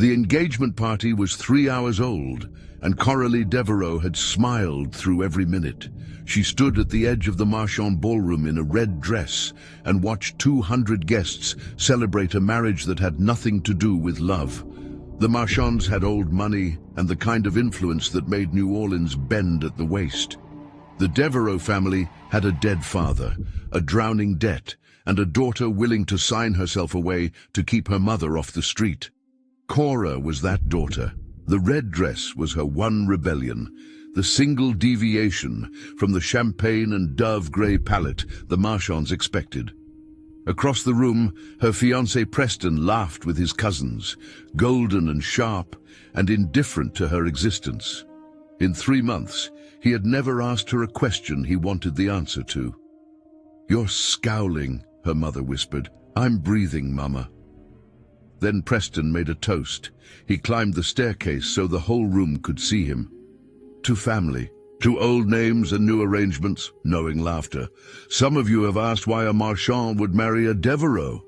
The engagement party was 3 hours old, and Coralie Devereux had smiled through every minute. She stood at the edge of the Marchand ballroom in a red dress and watched 200 guests celebrate a marriage that had nothing to do with love. The Marchands had old money and the kind of influence that made New Orleans bend at the waist. The Devereux family had a dead father, a drowning debt, and a daughter willing to sign herself away to keep her mother off the street. Cora was that daughter. The red dress was her one rebellion, the single deviation from the champagne and dove grey palette the Marchands expected. Across the room, her fiancé Preston laughed with his cousins, golden and sharp and indifferent to her existence. In 3 months, he had never asked her a question he wanted the answer to. "You're scowling," her mother whispered. "I'm breathing, Mama." Then Preston made a toast. He climbed the staircase so the whole room could see him. "To family, to old names and new arrangements," knowing laughter. "Some of you have asked why a Marchand would marry a Devereux."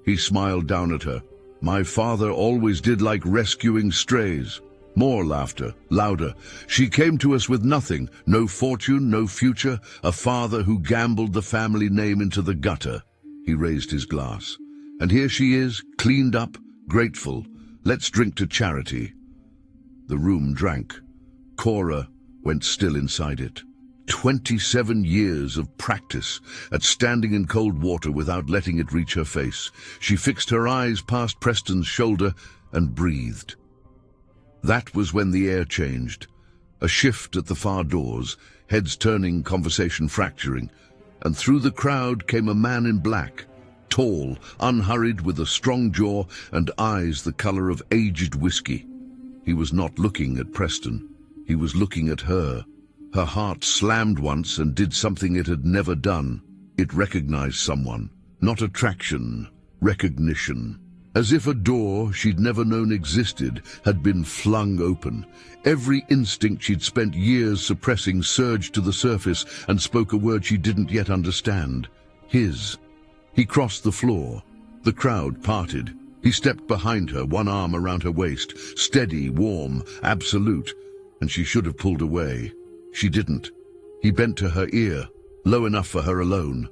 He smiled down at her. "My father always did like rescuing strays." More laughter, louder. "She came to us with nothing, no fortune, no future, a father who gambled the family name into the gutter." He raised his glass. "And here she is, cleaned up, grateful. Let's drink to charity." The room drank. Cora went still inside it. 27 years of practice at standing in cold water without letting it reach her face. She fixed her eyes past Preston's shoulder and breathed. That was when the air changed. A shift at the far doors, heads turning, conversation fracturing. And through the crowd came a man in black, tall, unhurried, with a strong jaw and eyes the color of aged whiskey. He was not looking at Preston. He was looking at her. Her heart slammed once and did something it had never done. It recognized someone. Not attraction, recognition. As if a door she'd never known existed had been flung open. Every instinct she'd spent years suppressing surged to the surface and spoke a word she didn't yet understand. His. He crossed the floor. The crowd parted. He stepped behind her, one arm around her waist, steady, warm, absolute, and she should have pulled away. She didn't. He bent to her ear, low enough for her alone.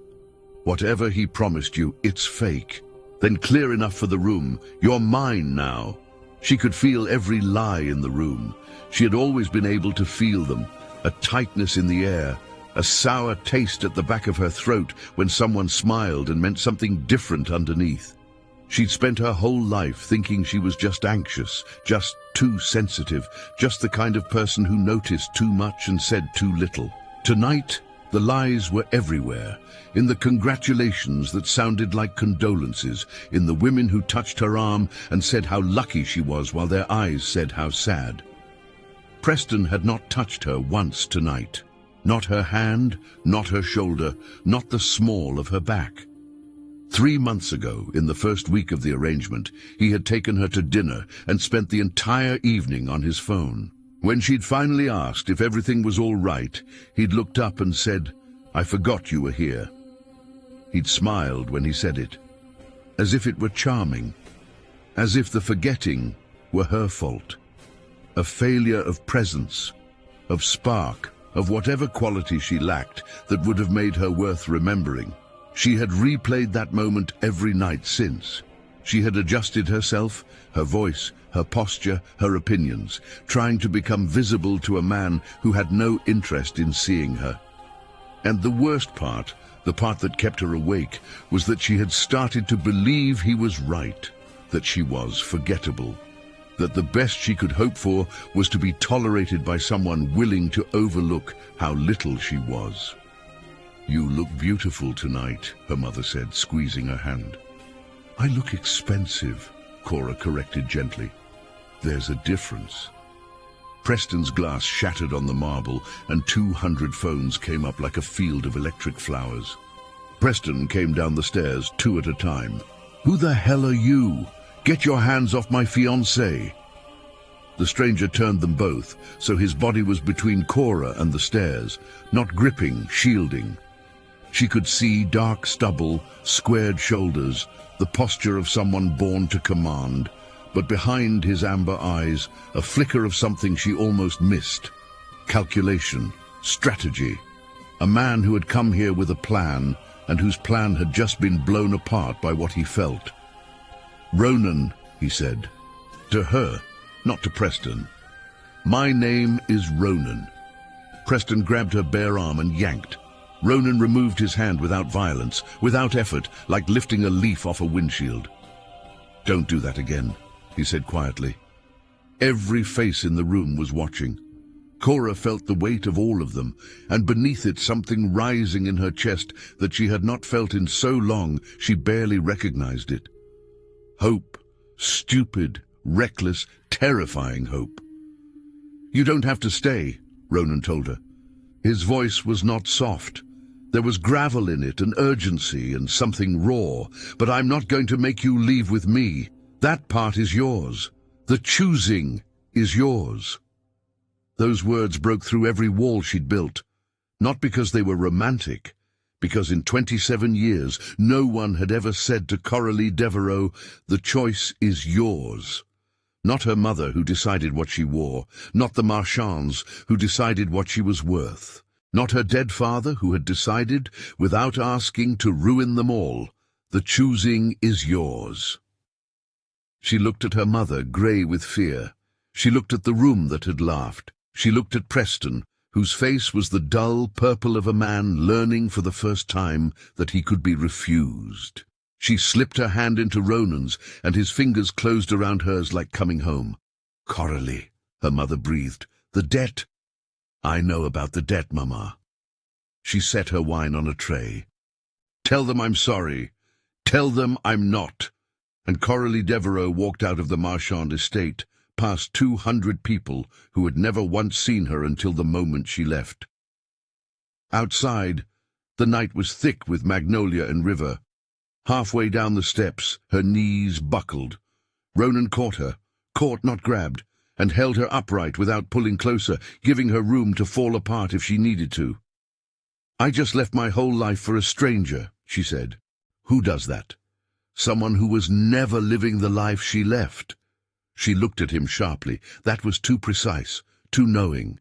"Whatever he promised you, it's fake." Then clear enough for the room. "You're mine now." She could feel every lie in the room. She had always been able to feel them, a tightness in the air, a sour taste at the back of her throat when someone smiled and meant something different underneath. She'd spent her whole life thinking she was just anxious, just too sensitive, just the kind of person who noticed too much and said too little. Tonight, the lies were everywhere, in the congratulations that sounded like condolences, in the women who touched her arm and said how lucky she was while their eyes said how sad. Preston had not touched her once tonight. Not her hand, not her shoulder, not the small of her back. 3 months ago, in the first week of the arrangement, he had taken her to dinner and spent the entire evening on his phone. When she'd finally asked if everything was all right, he'd looked up and said, "I forgot you were here." He'd smiled when he said it, as if it were charming, as if the forgetting were her fault. A failure of presence, of spark, of whatever quality she lacked that would have made her worth remembering. She had replayed that moment every night since. She had adjusted herself, her voice, her posture, her opinions, trying to become visible to a man who had no interest in seeing her. And the worst part, the part that kept her awake, was that she had started to believe he was right, that she was forgettable, that the best she could hope for was to be tolerated by someone willing to overlook how little she was. "You look beautiful tonight," her mother said, squeezing her hand. "I look expensive," Cora corrected gently. "There's a difference." Preston's glass shattered on the marble and 200 phones came up like a field of electric flowers. Preston came down the stairs 2 at a time. "Who the hell are you? Get your hands off my fiancée." The stranger turned them both, so his body was between Cora and the stairs, not gripping, shielding. She could see dark stubble, squared shoulders, the posture of someone born to command, but behind his amber eyes, a flicker of something she almost missed. Calculation, strategy. A man who had come here with a plan, and whose plan had just been blown apart by what he felt. "Ronan," he said. To her, not to Preston. "My name is Ronan." Preston grabbed her bare arm and yanked. Ronan removed his hand without violence, without effort, like lifting a leaf off a windshield. "Don't do that again," he said quietly. Every face in the room was watching. Cora felt the weight of all of them, and beneath it something rising in her chest that she had not felt in so long she barely recognized it. Hope. Stupid, reckless, terrifying hope. "You don't have to stay," Ronan told her. His voice was not soft. There was gravel in it, an urgency and something raw. "But I'm not going to make you leave with me. That part is yours. The choosing is yours." Those words broke through every wall she'd built, not because they were romantic, because in 27 years no one had ever said to Coralie Devereux, "The choice is yours." Not her mother, who decided what she wore, not the Marchands, who decided what she was worth, not her dead father, who had decided, without asking, to ruin them all. The choosing is yours. She looked at her mother, grey with fear. She looked at the room that had laughed. She looked at Preston, whose face was the dull purple of a man learning for the first time that he could be refused. She slipped her hand into Ronan's, and his fingers closed around hers like coming home. "Coralie," her mother breathed. "The debt." "I know about the debt, Mama." She set her wine on a tray. "Tell them I'm sorry. Tell them I'm not." And Coralie Devereux walked out of the Marchand estate, past 200 people who had never once seen her until the moment she left. Outside, the night was thick with magnolia and river. Halfway down the steps, her knees buckled. Ronan caught her, caught not grabbed, and held her upright without pulling closer, giving her room to fall apart if she needed to. "I just left my whole life for a stranger," she said. "Who does that? Someone who was never living the life she left." She looked at him sharply. That was too precise, too knowing.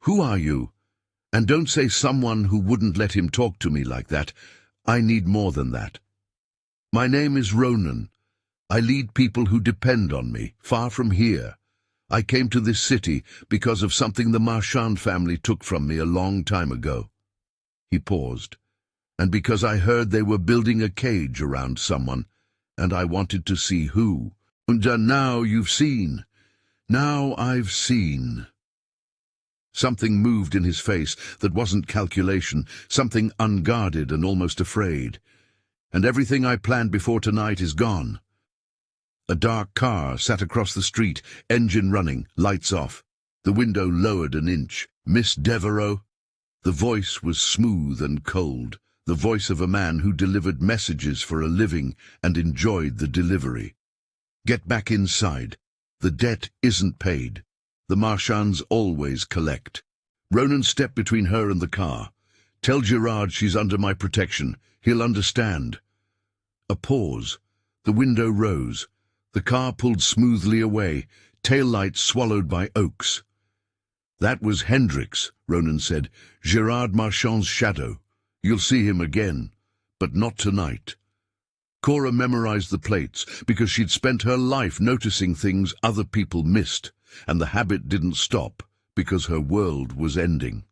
"Who are you? And don't say someone who wouldn't let him talk to me like that. I need more than that." "My name is Ronan. I lead people who depend on me, far from here. I came to this city because of something the Marchand family took from me a long time ago." He paused. "And because I heard they were building a cage around someone, and I wanted to see who. And now you've seen. Now I've seen." Something moved in his face that wasn't calculation, something unguarded and almost afraid. "And everything I planned before tonight is gone." A dark car sat across the street, engine running, lights off. The window lowered an inch. "Miss Devereux?" The voice was smooth and cold, the voice of a man who delivered messages for a living and enjoyed the delivery. "Get back inside. The debt isn't paid. The Marchands always collect." Ronan stepped between her and the car. "Tell Gerard she's under my protection. He'll understand." A pause. The window rose. The car pulled smoothly away, taillights swallowed by oaks. "That was Hendricks," Ronan said. "Gerard Marchand's shadow. You'll see him again, but not tonight." Cora memorized the plates because she'd spent her life noticing things other people missed, and the habit didn't stop because her world was ending.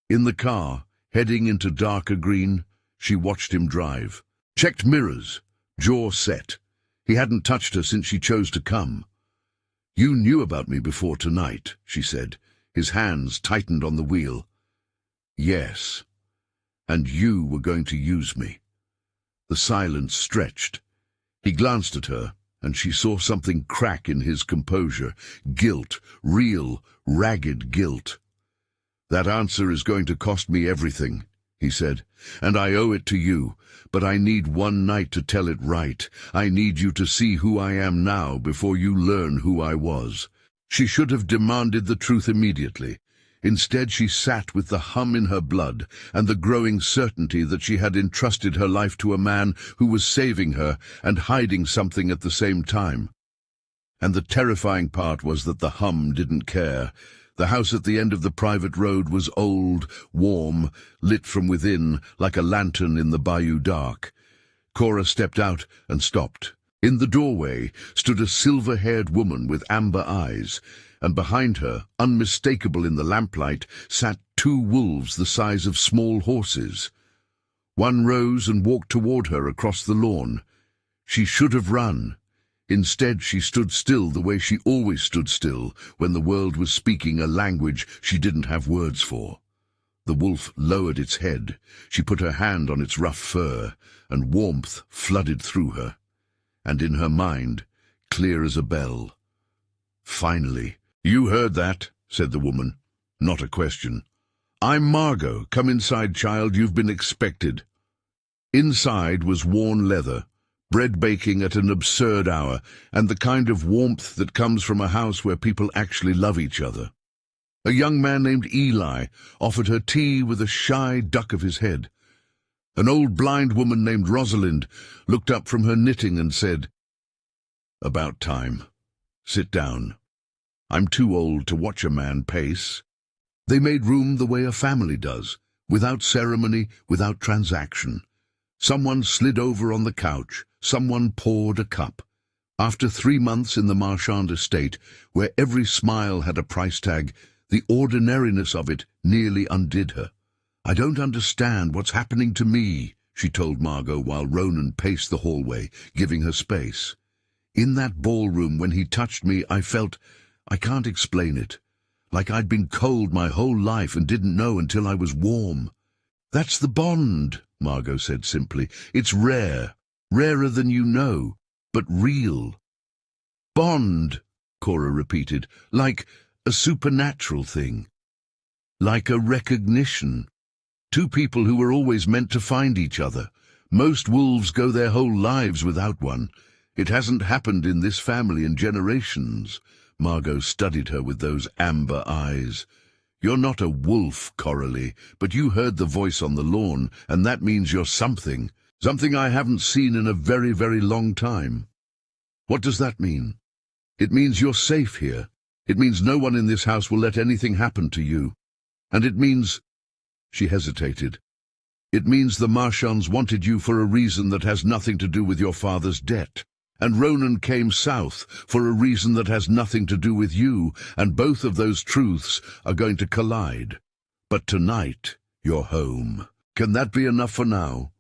In the car, heading into darker green, she watched him drive. Checked mirrors, jaw set. He hadn't touched her since she chose to come. "You knew about me before tonight," she said. His hands tightened on the wheel. "Yes. And you were going to use me." The silence stretched. He glanced at her, and she saw something crack in his composure. Guilt, real, ragged guilt. "That answer is going to cost me everything," he said, "and I owe it to you, but I need one night to tell it right. I need you to see who I am now before you learn who I was." She should have demanded the truth immediately. Instead, she sat with the hum in her blood and the growing certainty that she had entrusted her life to a man who was saving her and hiding something at the same time. And the terrifying part was that the hum didn't care. The house at the end of the private road was old, warm, lit from within like a lantern in the bayou dark. Cora stepped out and stopped. In the doorway stood a silver-haired woman with amber eyes, and behind her, unmistakable in the lamplight, sat two wolves the size of small horses. One rose and walked toward her across the lawn. She should have run. Instead, she stood still the way she always stood still when the world was speaking a language she didn't have words for. The wolf lowered its head. She put her hand on its rough fur, and warmth flooded through her. And in her mind, clear as a bell. Finally. "You heard that," said the woman. Not a question. "I'm Margot. Come inside, child. You've been expected." Inside was worn leather, bread baking at an absurd hour, and the kind of warmth that comes from a house where people actually love each other. A young man named Eli offered her tea with a shy duck of his head. An old blind woman named Rosalind looked up from her knitting and said, "About time. Sit down. I'm too old to watch a man pace." They made room the way a family does, without ceremony, without transaction. Someone slid over on the couch. Someone poured a cup. After 3 months in the Marchand estate, where every smile had a price tag, the ordinariness of it nearly undid her. "I don't understand what's happening to me," she told Margot while Ronan paced the hallway, giving her space. "In that ballroom, when he touched me, I felt, I can't explain it, like I'd been cold my whole life and didn't know until I was warm." "That's the bond," Margot said simply. "It's rare. Rarer than you know, but real." "Bond," Cora repeated, "like a supernatural thing. Like a recognition. Two people who were always meant to find each other. Most wolves go their whole lives without one. It hasn't happened in this family in generations." Margot studied her with those amber eyes. "You're not a wolf, Coralie, but you heard the voice on the lawn, and that means you're something. Something I haven't seen in a very, very long time." "What does that mean?" "It means you're safe here. It means no one in this house will let anything happen to you. And it means—" She hesitated. "It means the Marchands wanted you for a reason that has nothing to do with your father's debt. And Ronan came south for a reason that has nothing to do with you, and both of those truths are going to collide. But tonight, you're home. Can that be enough for now?"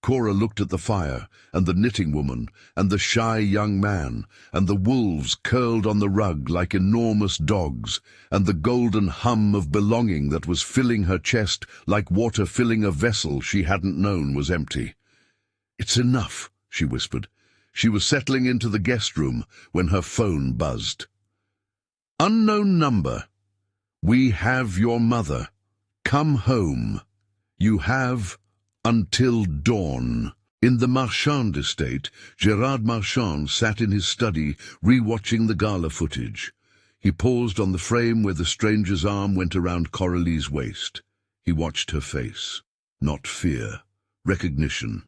Cora looked at the fire, and the knitting woman, and the shy young man, and the wolves curled on the rug like enormous dogs, and the golden hum of belonging that was filling her chest like water filling a vessel she hadn't known was empty. "It's enough," she whispered. She was settling into the guest room when her phone buzzed. "Unknown number. We have your mother. Come home. You have until dawn." In the Marchand estate, Gerard Marchand sat in his study, re-watching the gala footage. He paused on the frame where the stranger's arm went around Coralie's waist. He watched her face. Not fear. Recognition.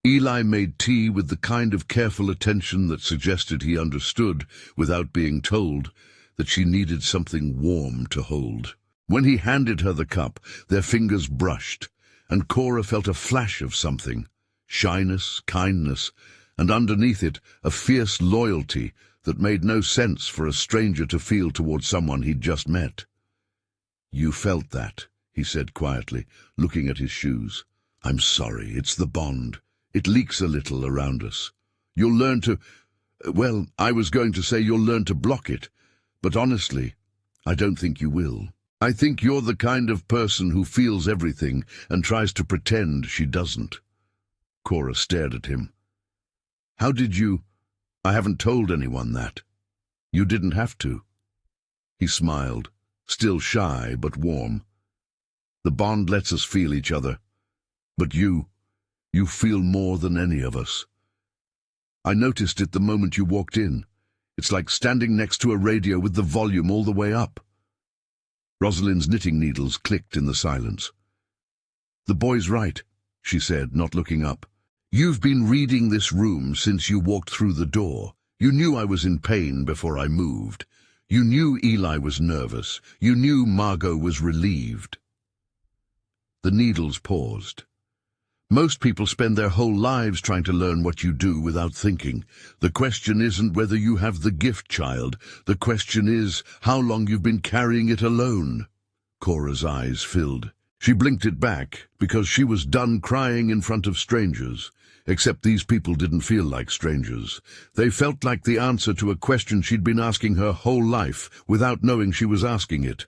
Eli made tea with the kind of careful attention that suggested he understood, without being told, that she needed something warm to hold. When he handed her the cup, their fingers brushed, and Cora felt a flash of something, shyness, kindness, and underneath it a fierce loyalty that made no sense for a stranger to feel toward someone he'd just met. "You felt that," he said quietly, looking at his shoes. "I'm sorry, it's the bond. It leaks a little around us. You'll learn to— well, I was going to say you'll learn to block it, but honestly, I don't think you will. I think you're the kind of person who feels everything and tries to pretend she doesn't." Cora stared at him. "How did you— I haven't told anyone that." "You didn't have to." He smiled, still shy but warm. "The bond lets us feel each other. But you feel more than any of us. I noticed it the moment you walked in. It's like standing next to a radio with the volume all the way up." Rosalind's knitting needles clicked in the silence. "The boy's right," she said, not looking up. "You've been reading this room since you walked through the door. You knew I was in pain before I moved. You knew Eli was nervous. You knew Margot was relieved. The needles paused. Most people spend their whole lives trying to learn what you do without thinking. The question isn't whether you have the gift, child. The question is how long you've been carrying it alone. Cora's eyes filled. She blinked it back because she was done crying in front of strangers. Except these people didn't feel like strangers. They felt like the answer to a question she'd been asking her whole life without knowing she was asking it.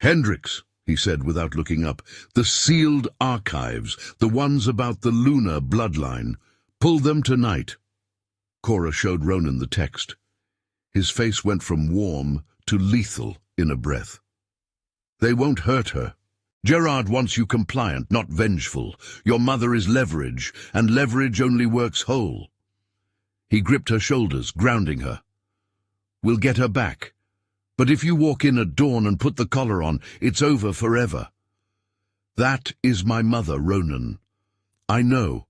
"Hendricks," he said without looking up, "the sealed archives, the ones about the lunar bloodline. Pull them tonight." Cora showed Ronan the text. His face went from warm to lethal in a breath. "They won't hurt her. Gerard wants you compliant, not vengeful. Your mother is leverage, and leverage only works whole." He gripped her shoulders, grounding her. "We'll get her back. But if you walk in at dawn and put the collar on, it's over forever." "That is my mother, Ronan. I know.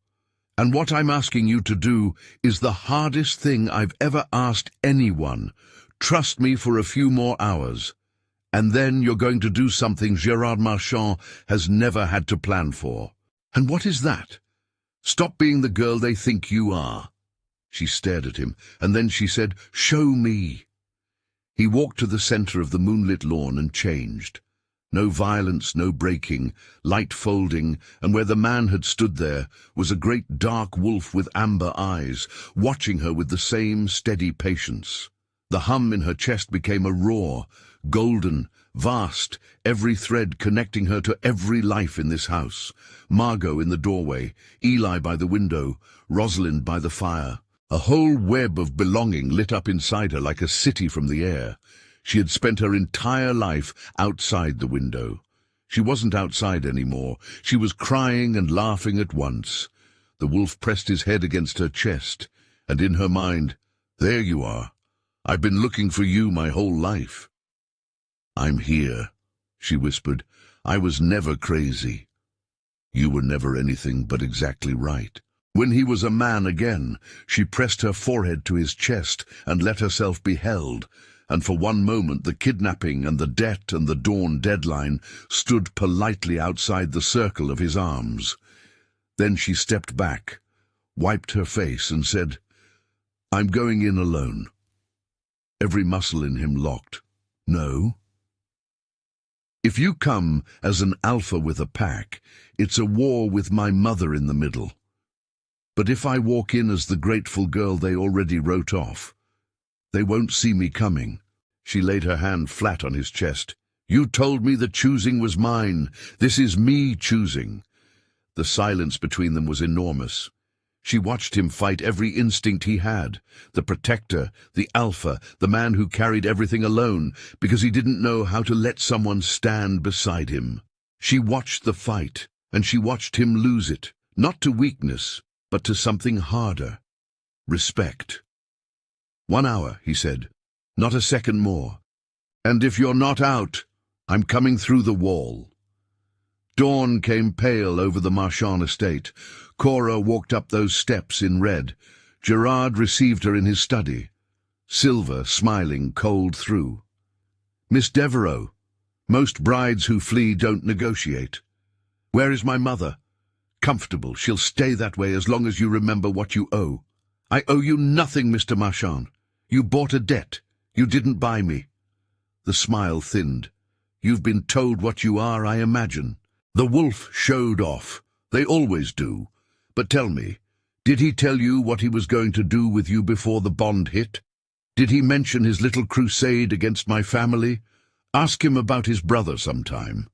And what I'm asking you to do is the hardest thing I've ever asked anyone. Trust me for a few more hours. And then you're going to do something Gerard Marchand has never had to plan for." "And what is that?" "Stop being the girl they think you are." She stared at him, and then she said, "Show me." He walked to the center of the moonlit lawn and changed. No violence, no breaking, light folding, and where the man had stood there was a great dark wolf with amber eyes, watching her with the same steady patience. The hum in her chest became a roar, golden, vast, every thread connecting her to every life in this house. Margot in the doorway, Eli by the window, Rosalind by the fire. A whole web of belonging lit up inside her like a city from the air. She had spent her entire life outside the window. She wasn't outside anymore. She was crying and laughing at once. The wolf pressed his head against her chest, and in her mind, "There you are. I've been looking for you my whole life." "I'm here," she whispered. "I was never crazy. You were never anything but exactly right." When he was a man again, she pressed her forehead to his chest and let herself be held, and for one moment the kidnapping and the debt and the dawn deadline stood politely outside the circle of his arms. Then she stepped back, wiped her face, and said, "I'm going in alone." Every muscle in him locked. "No." "If you come as an alpha with a pack, it's a war with my mother in the middle. But if I walk in as the grateful girl they already wrote off, they won't see me coming." She laid her hand flat on his chest. "You told me that choosing was mine. This is me choosing." The silence between them was enormous. She watched him fight every instinct he had, the protector, the alpha, the man who carried everything alone because he didn't know how to let someone stand beside him. She watched the fight, and she watched him lose it, not to weakness, but to something harder. Respect. "1 hour," he said. "Not a second more. And if you're not out, I'm coming through the wall." Dawn came pale over the Marchand estate. Cora walked up those steps in red. Gerard received her in his study. Silver, smiling, cold through. "Miss Devereux, most brides who flee don't negotiate. Where is my mother? Comfortable. She'll stay that way as long as you remember what you owe." "I owe you nothing, Mr. Marchand. You bought a debt. You didn't buy me." The smile thinned. "You've been told what you are, I imagine." The wolf showed off. They always do. But tell me, did he tell you what he was going to do with you before the bond hit? Did he mention his little crusade against my family? Ask him about his brother sometime.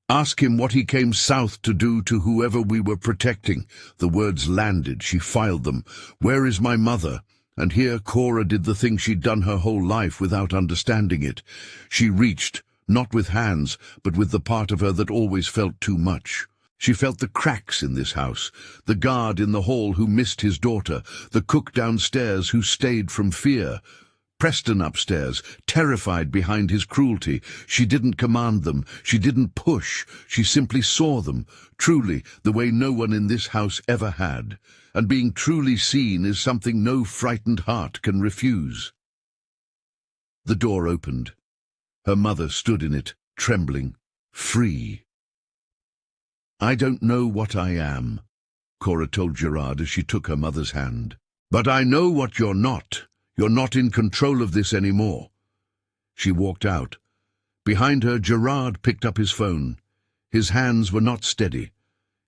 Ask him what he came south to do to whoever we were protecting. The words landed. She filed them. "Where is my mother?" And here Cora did the thing she'd done her whole life without understanding it. She reached, not with hands, but with the part of her that always felt too much. She felt the cracks in this house, the guard in the hall who missed his daughter, the cook downstairs who stayed from fear. Preston upstairs, terrified behind his cruelty. She didn't command them. She didn't push. She simply saw them, truly, the way no one in this house ever had. And being truly seen is something no frightened heart can refuse. The door opened. Her mother stood in it, trembling, free. "I don't know what I am," Cora told Gerard as she took her mother's hand. "But I know what you're not. You're not in control of this anymore." She walked out. Behind her, Gerard picked up his phone. His hands were not steady.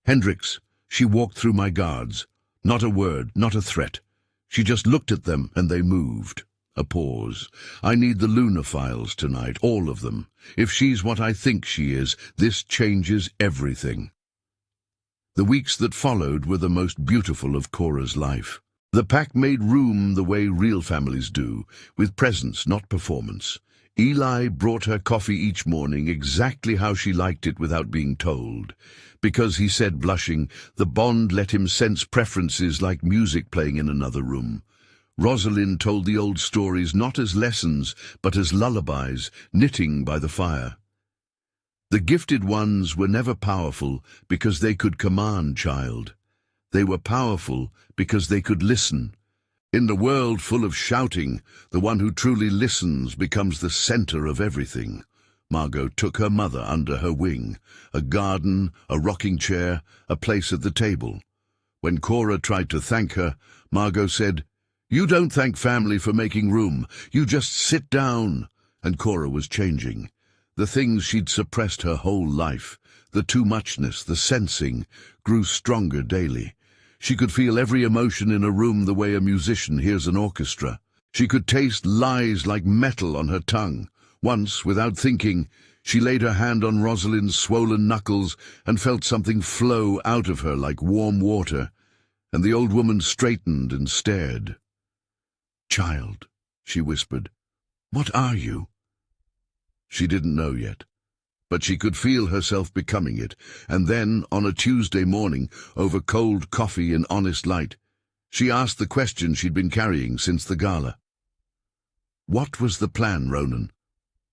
"Hendricks," she walked through my guards. Not a word, not a threat. She just looked at them and they moved. A pause. "I need the Luna files tonight, all of them. If she's what I think she is, this changes everything." The weeks that followed were the most beautiful of Cora's life. The pack made room the way real families do, with presence, not performance. Eli brought her coffee each morning exactly how she liked it without being told. Because, he said, blushing, the bond let him sense preferences like music playing in another room. Rosalind told the old stories not as lessons, but as lullabies, knitting by the fire. The gifted ones were never powerful because they could command, child. They were powerful because they could listen. In the world full of shouting, the one who truly listens becomes the center of everything. Margot took her mother under her wing. A garden, a rocking chair, a place at the table. When Cora tried to thank her, Margot said, "You don't thank family for making room. You just sit down." And Cora was changing. The things she'd suppressed her whole life, the too-muchness, the sensing, grew stronger daily. She could feel every emotion in a room the way a musician hears an orchestra. She could taste lies like metal on her tongue. Once, without thinking, she laid her hand on Rosalind's swollen knuckles and felt something flow out of her like warm water, and the old woman straightened and stared. "Child," she whispered, "what are you?" She didn't know yet, but she could feel herself becoming it, and then, on a Tuesday morning, over cold coffee and honest light, she asked the question she'd been carrying since the gala. "What was the plan, Ronan?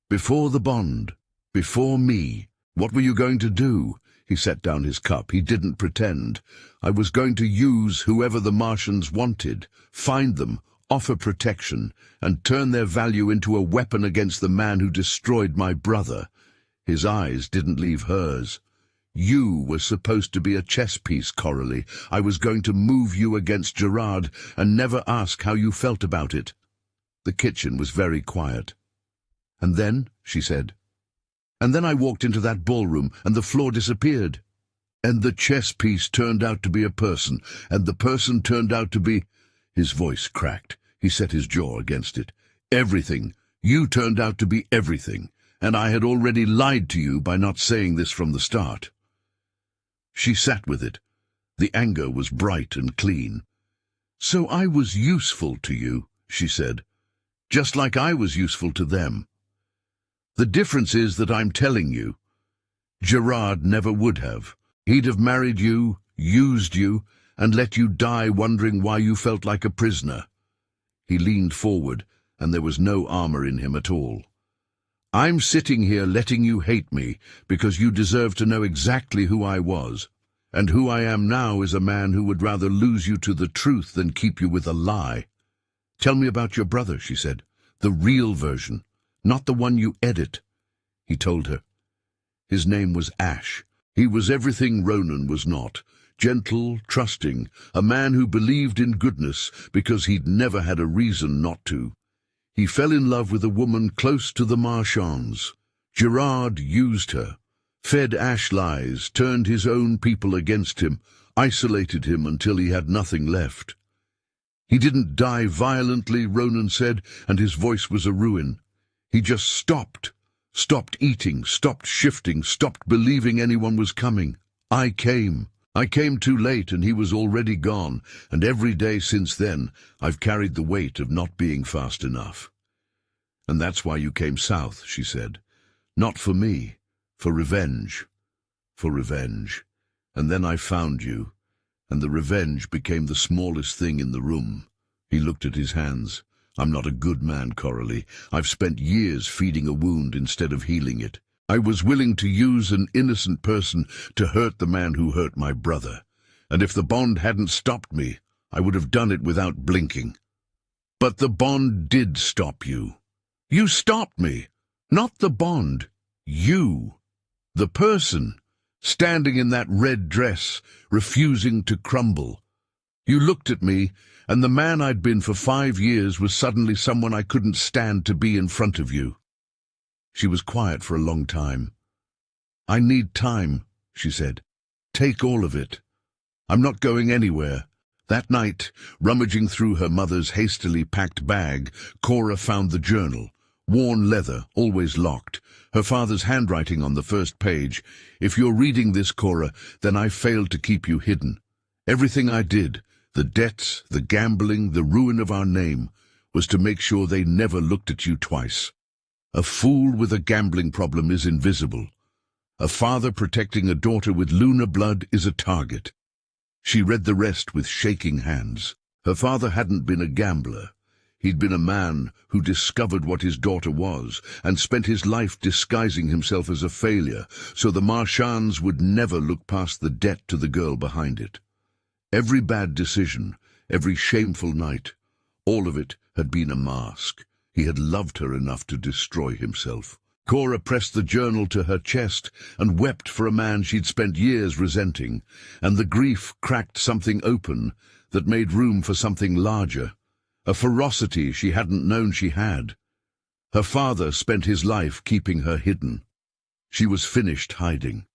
Before the bond, before me, what were you going to do?" He set down his cup. He didn't pretend. "I was going to use whoever the Martians wanted, find them, offer protection, and turn their value into a weapon against the man who destroyed my brother." His eyes didn't leave hers. "You were supposed to be a chess piece, Coralie. I was going to move you against Gerard and never ask how you felt about it." The kitchen was very quiet. "And then," she said, "and then I walked into that ballroom and the floor disappeared. And the chess piece turned out to be a person, and the person turned out to be—" His voice cracked. He set his jaw against it. "Everything. You turned out to be everything, and I had already lied to you by not saying this from the start." She sat with it. The anger was bright and clean. "So I was useful to you," she said, "just like I was useful to them. The difference is that I'm telling you. Gerard never would have. He'd have married you, used you, and let you die wondering why you felt like a prisoner." He leaned forward, and there was no armor in him at all. "I'm sitting here letting you hate me because you deserve to know exactly who I was. And who I am now is a man who would rather lose you to the truth than keep you with a lie." "Tell me about your brother," she said. "The real version, not the one you edit." He told her. His name was Ash. He was everything Ronan was not. Gentle, trusting, a man who believed in goodness because he'd never had a reason not to. He fell in love with a woman close to the Marchands. Gerard used her, fed Ash lies, turned his own people against him, isolated him until he had nothing left. "He didn't die violently," Ronan said, and his voice was a ruin. "He just stopped eating, stopped shifting, stopped believing anyone was coming. I came too late and he was already gone, and every day since then I've carried the weight of not being fast enough." "And that's why you came south," she said. "Not for me, for revenge. For revenge. And then I found you, and the revenge became the smallest thing in the room." He looked at his hands. I'm not a good man, Coralie. I've spent years feeding a wound instead of healing it. I was willing to use an innocent person to hurt the man who hurt my brother. And if the bond hadn't stopped me, I would have done it without blinking. But the bond did stop you. You stopped me. Not the bond. You. The person, standing in that red dress, refusing to crumble. You looked at me, and the man I'd been for 5 years was suddenly someone I couldn't stand to be in front of you. She was quiet for a long time. I need time, she said. Take all of it. I'm not going anywhere. That night, rummaging through her mother's hastily packed bag, Cora found the journal. Worn leather, always locked. Her father's handwriting on the first page. If you're reading this, Cora, then I failed to keep you hidden. Everything I did, the debts, the gambling, the ruin of our name, was to make sure they never looked at you twice. A fool with a gambling problem is invisible. A father protecting a daughter with Luna blood is a target. She read the rest with shaking hands. Her father hadn't been a gambler. He'd been a man who discovered what his daughter was and spent his life disguising himself as a failure, so the Marchands would never look past the debt to the girl behind it. Every bad decision, every shameful night, all of it had been a mask. He had loved her enough to destroy himself. Cora pressed the journal to her chest and wept for a man she'd spent years resenting, and the grief cracked something open that made room for something larger. A ferocity she hadn't known she had. Her father spent his life keeping her hidden. She was finished hiding.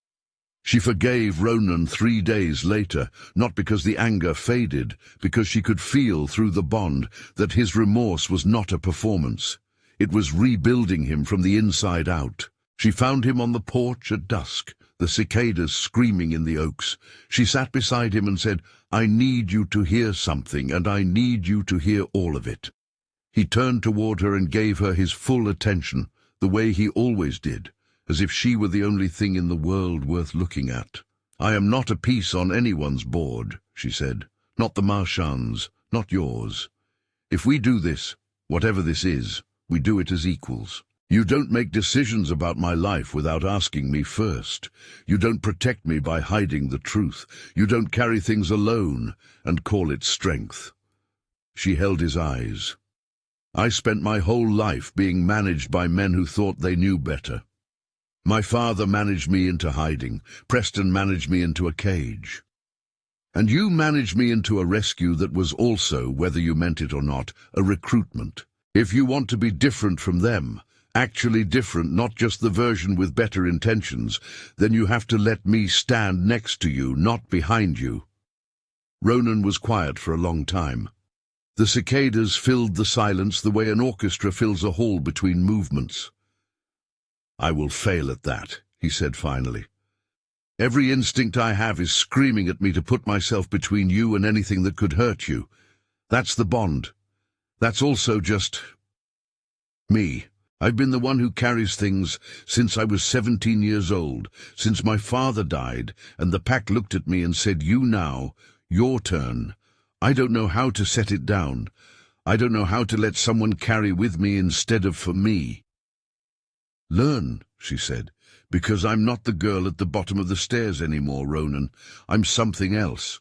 She forgave Ronan 3 days later, not because the anger faded, because she could feel through the bond that his remorse was not a performance. It was rebuilding him from the inside out. She found him on the porch at dusk, the cicadas screaming in the oaks. She sat beside him and said, "I need you to hear something, and I need you to hear all of it." He turned toward her and gave her his full attention, the way he always did, as if she were the only thing in the world worth looking at. "I am not a piece on anyone's board," she said. "Not the Marchands, not yours. If we do this, whatever this is, we do it as equals. You don't make decisions about my life without asking me first. You don't protect me by hiding the truth. You don't carry things alone and call it strength." She held his eyes. "I spent my whole life being managed by men who thought they knew better. My father managed me into hiding. Preston managed me into a cage. And you managed me into a rescue that was also, whether you meant it or not, a recruitment. If you want to be different from them, actually different, not just the version with better intentions, then you have to let me stand next to you, not behind you." Ronan was quiet for a long time. The cicadas filled the silence the way an orchestra fills a hall between movements. "I will fail at that," he said finally. "Every instinct I have is screaming at me to put myself between you and anything that could hurt you. That's the bond. That's also just me. I've been the one who carries things since I was 17 years old, since my father died, and the pack looked at me and said, 'You now, your turn.' I don't know how to set it down. I don't know how to let someone carry with me instead of for me." "Learn," she said, "because I'm not the girl at the bottom of the stairs anymore, Ronan. I'm something else.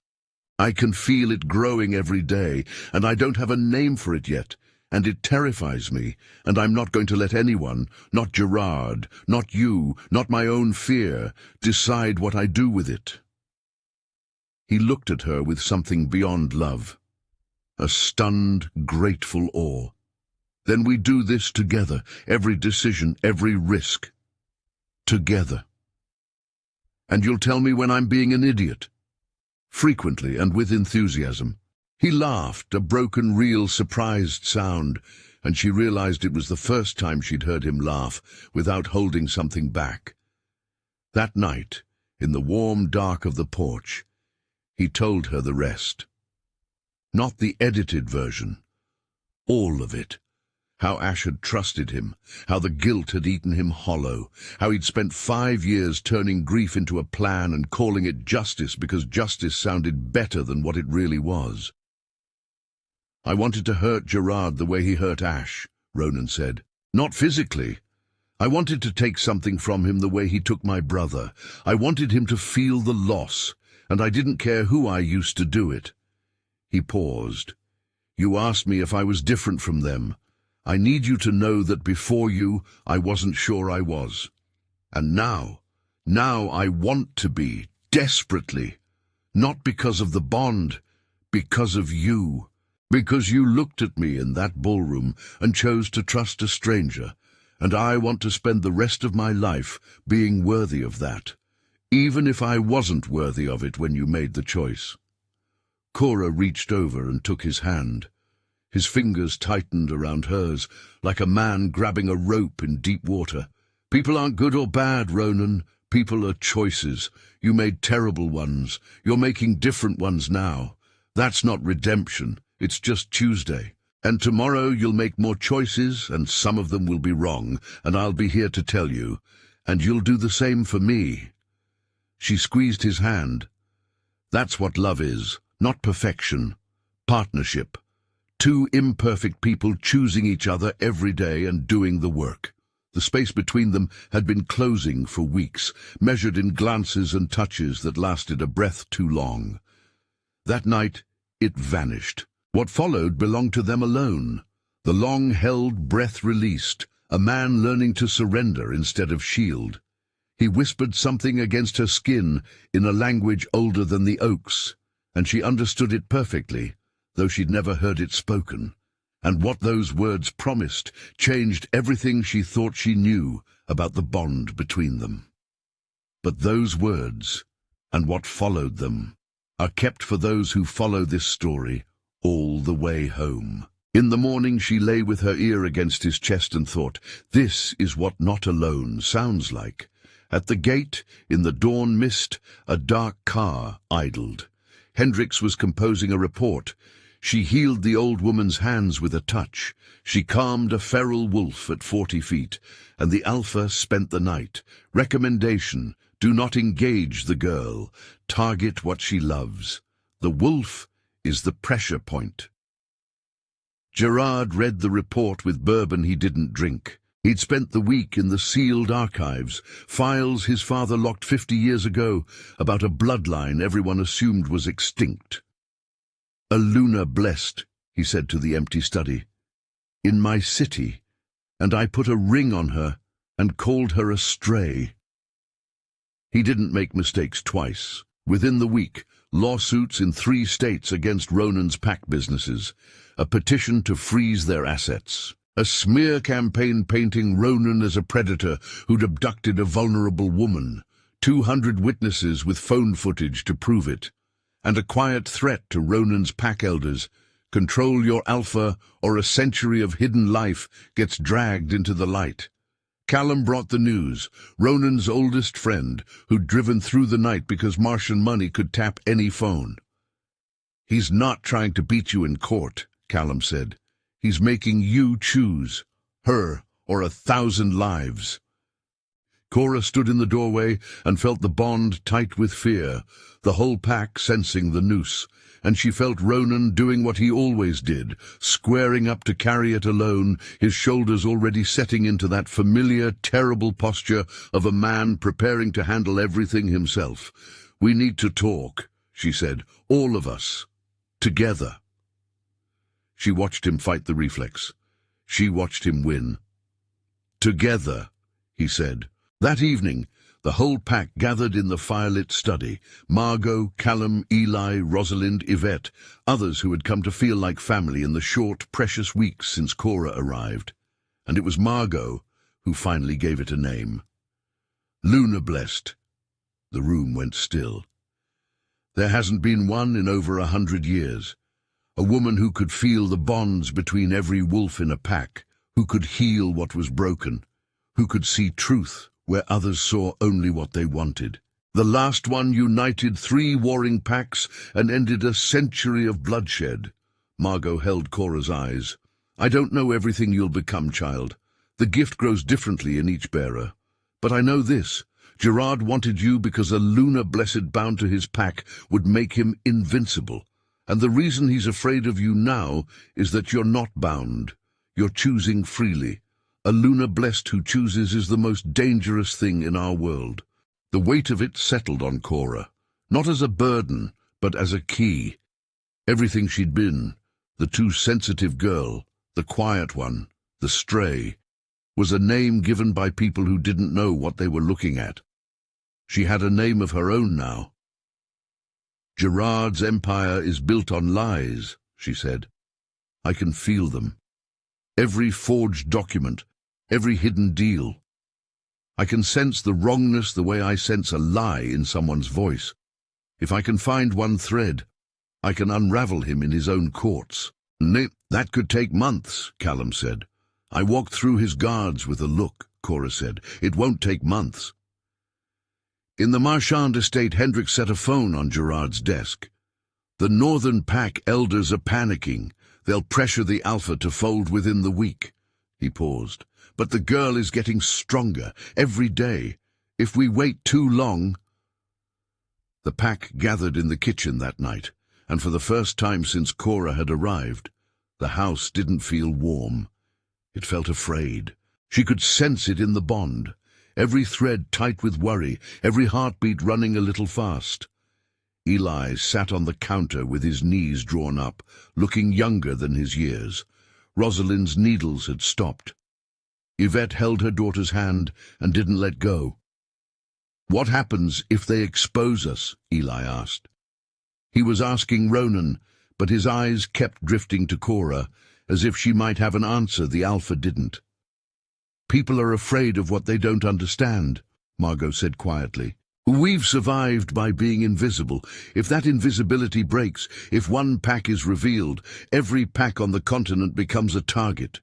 I can feel it growing every day, and I don't have a name for it yet. And it terrifies me, and I'm not going to let anyone, not Gerard, not you, not my own fear, decide what I do with it." He looked at her with something beyond love, a stunned, grateful awe. "Then we do this together, every decision, every risk. Together. And you'll tell me when I'm being an idiot." Frequently and with enthusiasm. He laughed, a broken, real, surprised sound, and she realized it was the first time she'd heard him laugh without holding something back. That night, in the warm dark of the porch, he told her the rest. Not the edited version. All of it. How Ash had trusted him, how the guilt had eaten him hollow, how he'd spent 5 years turning grief into a plan and calling it justice because justice sounded better than what it really was. I wanted to hurt Gerard the way he hurt Ash, Ronan said. Not physically. I wanted to take something from him the way he took my brother. I wanted him to feel the loss, and I didn't care who I used to do it. He paused. You asked me if I was different from them. I need you to know that before you, I wasn't sure I was. And now I want to be, desperately. Not because of the bond, because of you. Because you looked at me in that ballroom and chose to trust a stranger, and I want to spend the rest of my life being worthy of that, even if I wasn't worthy of it when you made the choice. Cora reached over and took his hand. His fingers tightened around hers, like a man grabbing a rope in deep water. People aren't good or bad, Ronan. People are choices. You made terrible ones. You're making different ones now. That's not redemption. It's just Tuesday. And tomorrow you'll make more choices, and some of them will be wrong, and I'll be here to tell you. And you'll do the same for me. She squeezed his hand. That's what love is. Not perfection. Partnership. Two imperfect people choosing each other every day and doing the work. The space between them had been closing for weeks, measured in glances and touches that lasted a breath too long. That night, it vanished. What followed belonged to them alone. The long-held breath released, a man learning to surrender instead of shield. He whispered something against her skin in a language older than the oaks, and she understood it perfectly, though she'd never heard it spoken. And what those words promised changed everything she thought she knew about the bond between them. But those words, and what followed them, are kept for those who follow this story all the way home. In the morning she lay with her ear against his chest and thought, this is what not alone sounds like. At the gate, in the dawn mist, a dark car idled. Hendricks was composing a report. She healed the old woman's hands with a touch. She calmed a feral wolf at 40 feet, and the alpha spent the night. Recommendation: do not engage the girl. Target what she loves. The wolf is the pressure point. Gerard read the report with bourbon he didn't drink. He'd spent the week in the sealed archives, files his father locked 50 years ago about a bloodline everyone assumed was extinct. A Luna blessed, he said to the empty study, in my city, and I put a ring on her and called her a stray. He didn't make mistakes twice. Within the week, lawsuits in 3 states against Ronan's pack businesses, a petition to freeze their assets, a smear campaign painting Ronan as a predator who'd abducted a vulnerable woman, 200 witnesses with phone footage to prove it, and a quiet threat to Ronan's pack elders: control your alpha or a century of hidden life gets dragged into the light. Callum brought the news. Ronan's oldest friend, who'd driven through the night because Martian money could tap any phone. He's not trying to beat you in court, Callum said. He's making you choose, her or 1,000 lives. Cora stood in the doorway and felt the bond tight with fear, the whole pack sensing the noose, and she felt Ronan doing what he always did, squaring up to carry it alone, his shoulders already setting into that familiar, terrible posture of a man preparing to handle everything himself. We need to talk, she said, all of us, together. She watched him fight the reflex. She watched him win. Together, he said. That evening, the whole pack gathered in the firelit study. Margot, Callum, Eli, Rosalind, Yvette, others who had come to feel like family in the short, precious weeks since Cora arrived. And it was Margot who finally gave it a name. Luna blessed. The room went still. There hasn't been one in over 100 years. A woman who could feel the bonds between every wolf in a pack, who could heal what was broken, who could see truth where others saw only what they wanted. The last one united 3 warring packs and ended a century of bloodshed. Margot held Cora's eyes. I don't know everything you'll become, child. The gift grows differently in each bearer. But I know this. Gerard wanted you because a Luna blessed bound to his pack would make him invincible. And the reason he's afraid of you now is that you're not bound. You're choosing freely. A Luna blessed who chooses is the most dangerous thing in our world. The weight of it settled on Cora, not as a burden, but as a key. Everything she'd been, the too sensitive girl, the quiet one, the stray, was a name given by people who didn't know what they were looking at. She had a name of her own now. Gerard's empire is built on lies, she said. I can feel them. Every forged document, every hidden deal. I can sense the wrongness the way I sense a lie in someone's voice. If I can find one thread, I can unravel him in his own courts. That could take months, Callum said. I walked through his guards with a look, Cora said. It won't take months. In the Marchand estate, Hendrik set a phone on Gerard's desk. The Northern Pack elders are panicking. They'll pressure the Alpha to fold within the week. He paused. But the girl is getting stronger every day. If we wait too long... The pack gathered in the kitchen that night, and for the first time since Cora had arrived, the house didn't feel warm. It felt afraid. She could sense it in the bond, every thread tight with worry, every heartbeat running a little fast. Eli sat on the counter with his knees drawn up, looking younger than his years. Rosalind's needles had stopped. Yvette held her daughter's hand and didn't let go. What happens if they expose us? Eli asked. He was asking Ronan, but his eyes kept drifting to Cora, as if she might have an answer the Alpha didn't. People are afraid of what they don't understand, Margot said quietly. We've survived by being invisible. If that invisibility breaks, if one pack is revealed, every pack on the continent becomes a target.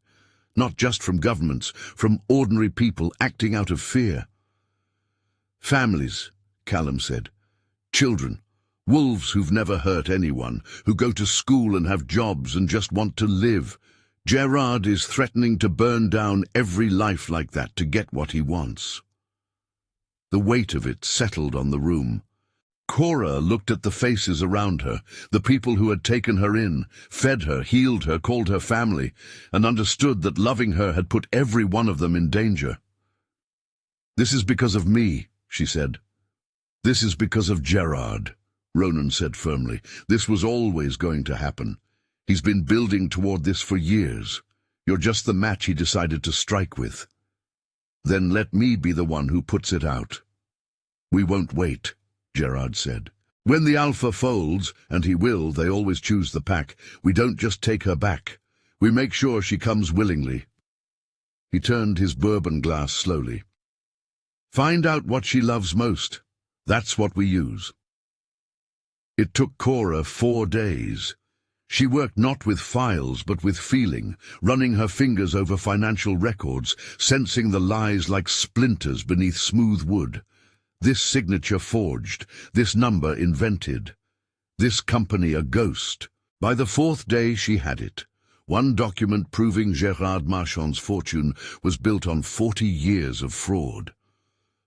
Not just from governments, from ordinary people acting out of fear. Families, Callum said. Children. Wolves who've never hurt anyone, who go to school and have jobs and just want to live. Gerard is threatening to burn down every life like that to get what he wants. The weight of it settled on the room. Cora looked at the faces around her, the people who had taken her in, fed her, healed her, called her family, and understood that loving her had put every one of them in danger. This is because of me, she said. This is because of Gerard, Ronan said firmly. This was always going to happen. He's been building toward this for years. You're just the match he decided to strike with. Then let me be the one who puts it out. We won't wait, Gerard said. When the Alpha folds, and he will, they always choose the pack, we don't just take her back. We make sure she comes willingly. He turned his bourbon glass slowly. Find out what she loves most. That's what we use. It took Cora 4 days. She worked not with files but with feeling, running her fingers over financial records, sensing the lies like splinters beneath smooth wood. This signature forged, this number invented, this company a ghost. By the 4th day she had it. One document proving Gerard Marchand's fortune was built on 40 years of fraud.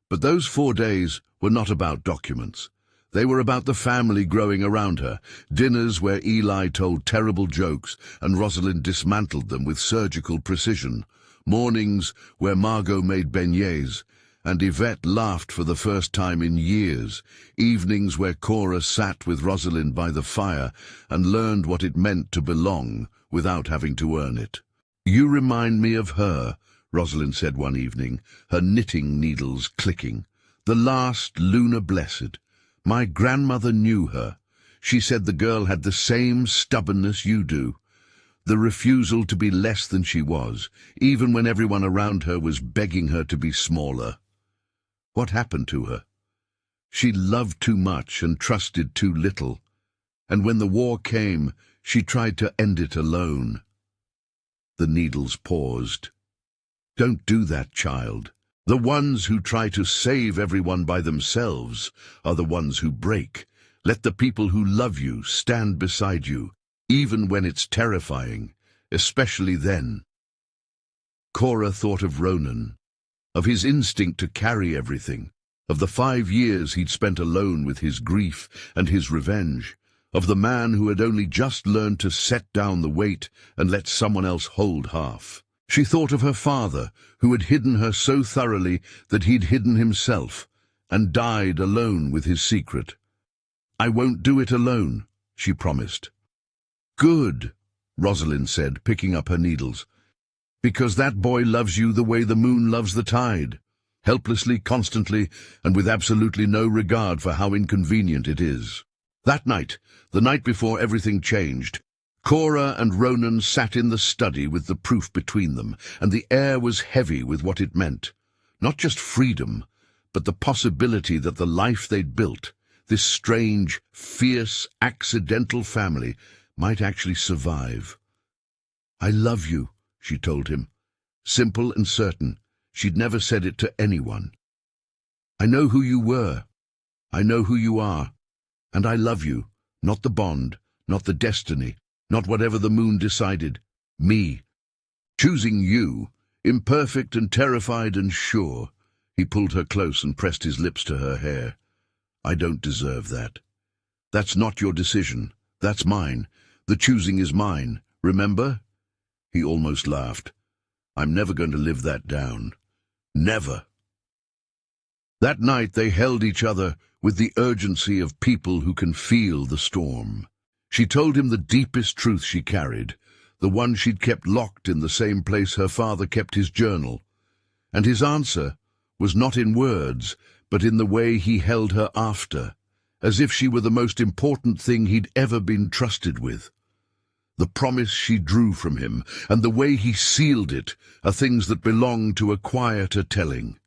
But those 4 days were not about documents. They were about the family growing around her, dinners where Eli told terrible jokes and Rosalind dismantled them with surgical precision, mornings where Margot made beignets and Yvette laughed for the first time in years, evenings where Cora sat with Rosalind by the fire and learned what it meant to belong without having to earn it. You remind me of her, Rosalind said one evening, her knitting needles clicking. The last Luna Blessed. My grandmother knew her. She said the girl had the same stubbornness you do. The refusal to be less than she was, even when everyone around her was begging her to be smaller. What happened to her? She loved too much and trusted too little. And when the war came, she tried to end it alone. The needles paused. Don't do that, child. The ones who try to save everyone by themselves are the ones who break. Let the people who love you stand beside you, even when it's terrifying, especially then. Cora thought of Ronan, of his instinct to carry everything, of the 5 years he'd spent alone with his grief and his revenge, of the man who had only just learned to set down the weight and let someone else hold half. She thought of her father, who had hidden her so thoroughly that he'd hidden himself, and died alone with his secret. "I won't do it alone," she promised. "Good," Rosalind said, picking up her needles, "because that boy loves you the way the moon loves the tide, helplessly, constantly, and with absolutely no regard for how inconvenient it is." That night, the night before everything changed, Cora and Ronan sat in the study with the proof between them, and the air was heavy with what it meant. Not just freedom, but the possibility that the life they'd built, this strange, fierce, accidental family, might actually survive. "I love you," she told him. Simple and certain. She'd never said it to anyone. "I know who you were. I know who you are. And I love you, not the bond, not the destiny, not whatever the moon decided. Me. Choosing you, imperfect and terrified and sure." He pulled her close and pressed his lips to her hair. "I don't deserve that. That's not your decision. That's mine. The choosing is mine. Remember?" He almost laughed. "I'm never going to live that down. Never." That night they held each other with the urgency of people who can feel the storm. She told him the deepest truth she carried, the one she'd kept locked in the same place her father kept his journal. And his answer was not in words, but in the way he held her after, as if she were the most important thing he'd ever been trusted with. The promise she drew from him, and the way he sealed it, are things that belong to a quieter telling.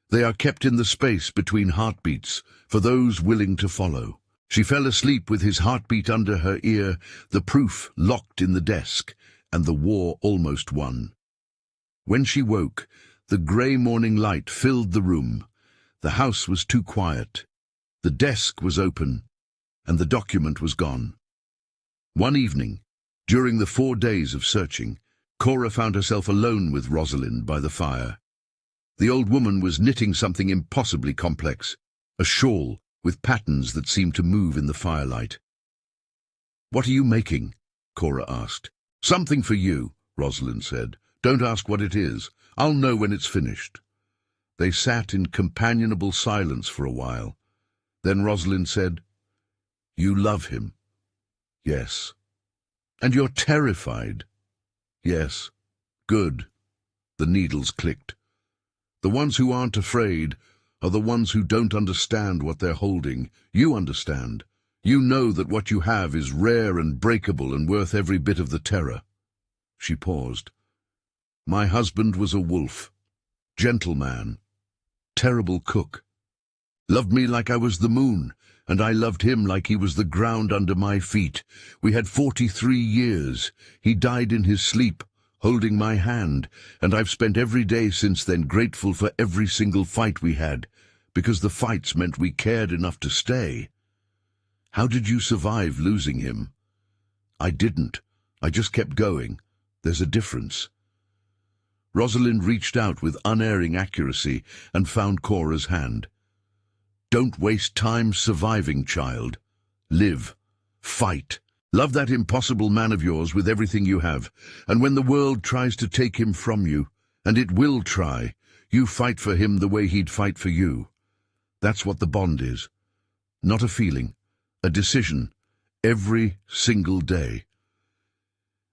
They are kept in the space between heartbeats, for those willing to follow. She fell asleep with his heartbeat under her ear, the proof locked in the desk, and the war almost won. When she woke, the grey morning light filled the room. The house was too quiet. The desk was open, and the document was gone. One evening, during the 4 days of searching, Cora found herself alone with Rosalind by the fire. The old woman was knitting something impossibly complex, a shawl with patterns that seemed to move in the firelight. "What are you making?" Cora asked. "Something for you," Rosalind said. "Don't ask what it is. I'll know when it's finished." They sat in companionable silence for a while. Then Rosalind said, "You love him?" "Yes." "And you're terrified?" "Yes." "Good." The needles clicked. The ones who aren't afraid are the ones who don't understand what they're holding. You understand. You know that what you have is rare and breakable and worth every bit of the terror. She paused. "My husband was a wolf. Gentle man. Terrible cook. Loved me like I was the moon, and I loved him like he was the ground under my feet. We had 43 years. He died in his sleep, holding my hand, and I've spent every day since then grateful for every single fight we had, because the fights meant we cared enough to stay. How did you survive losing him?" "I didn't. I just kept going. There's a difference." Rosalind reached out with unerring accuracy and found Cora's hand. "Don't waste time surviving, child. Live. Fight. Love that impossible man of yours with everything you have, and when the world tries to take him from you, and it will try, you fight for him the way he'd fight for you. That's what the bond is. Not a feeling, a decision, every single day."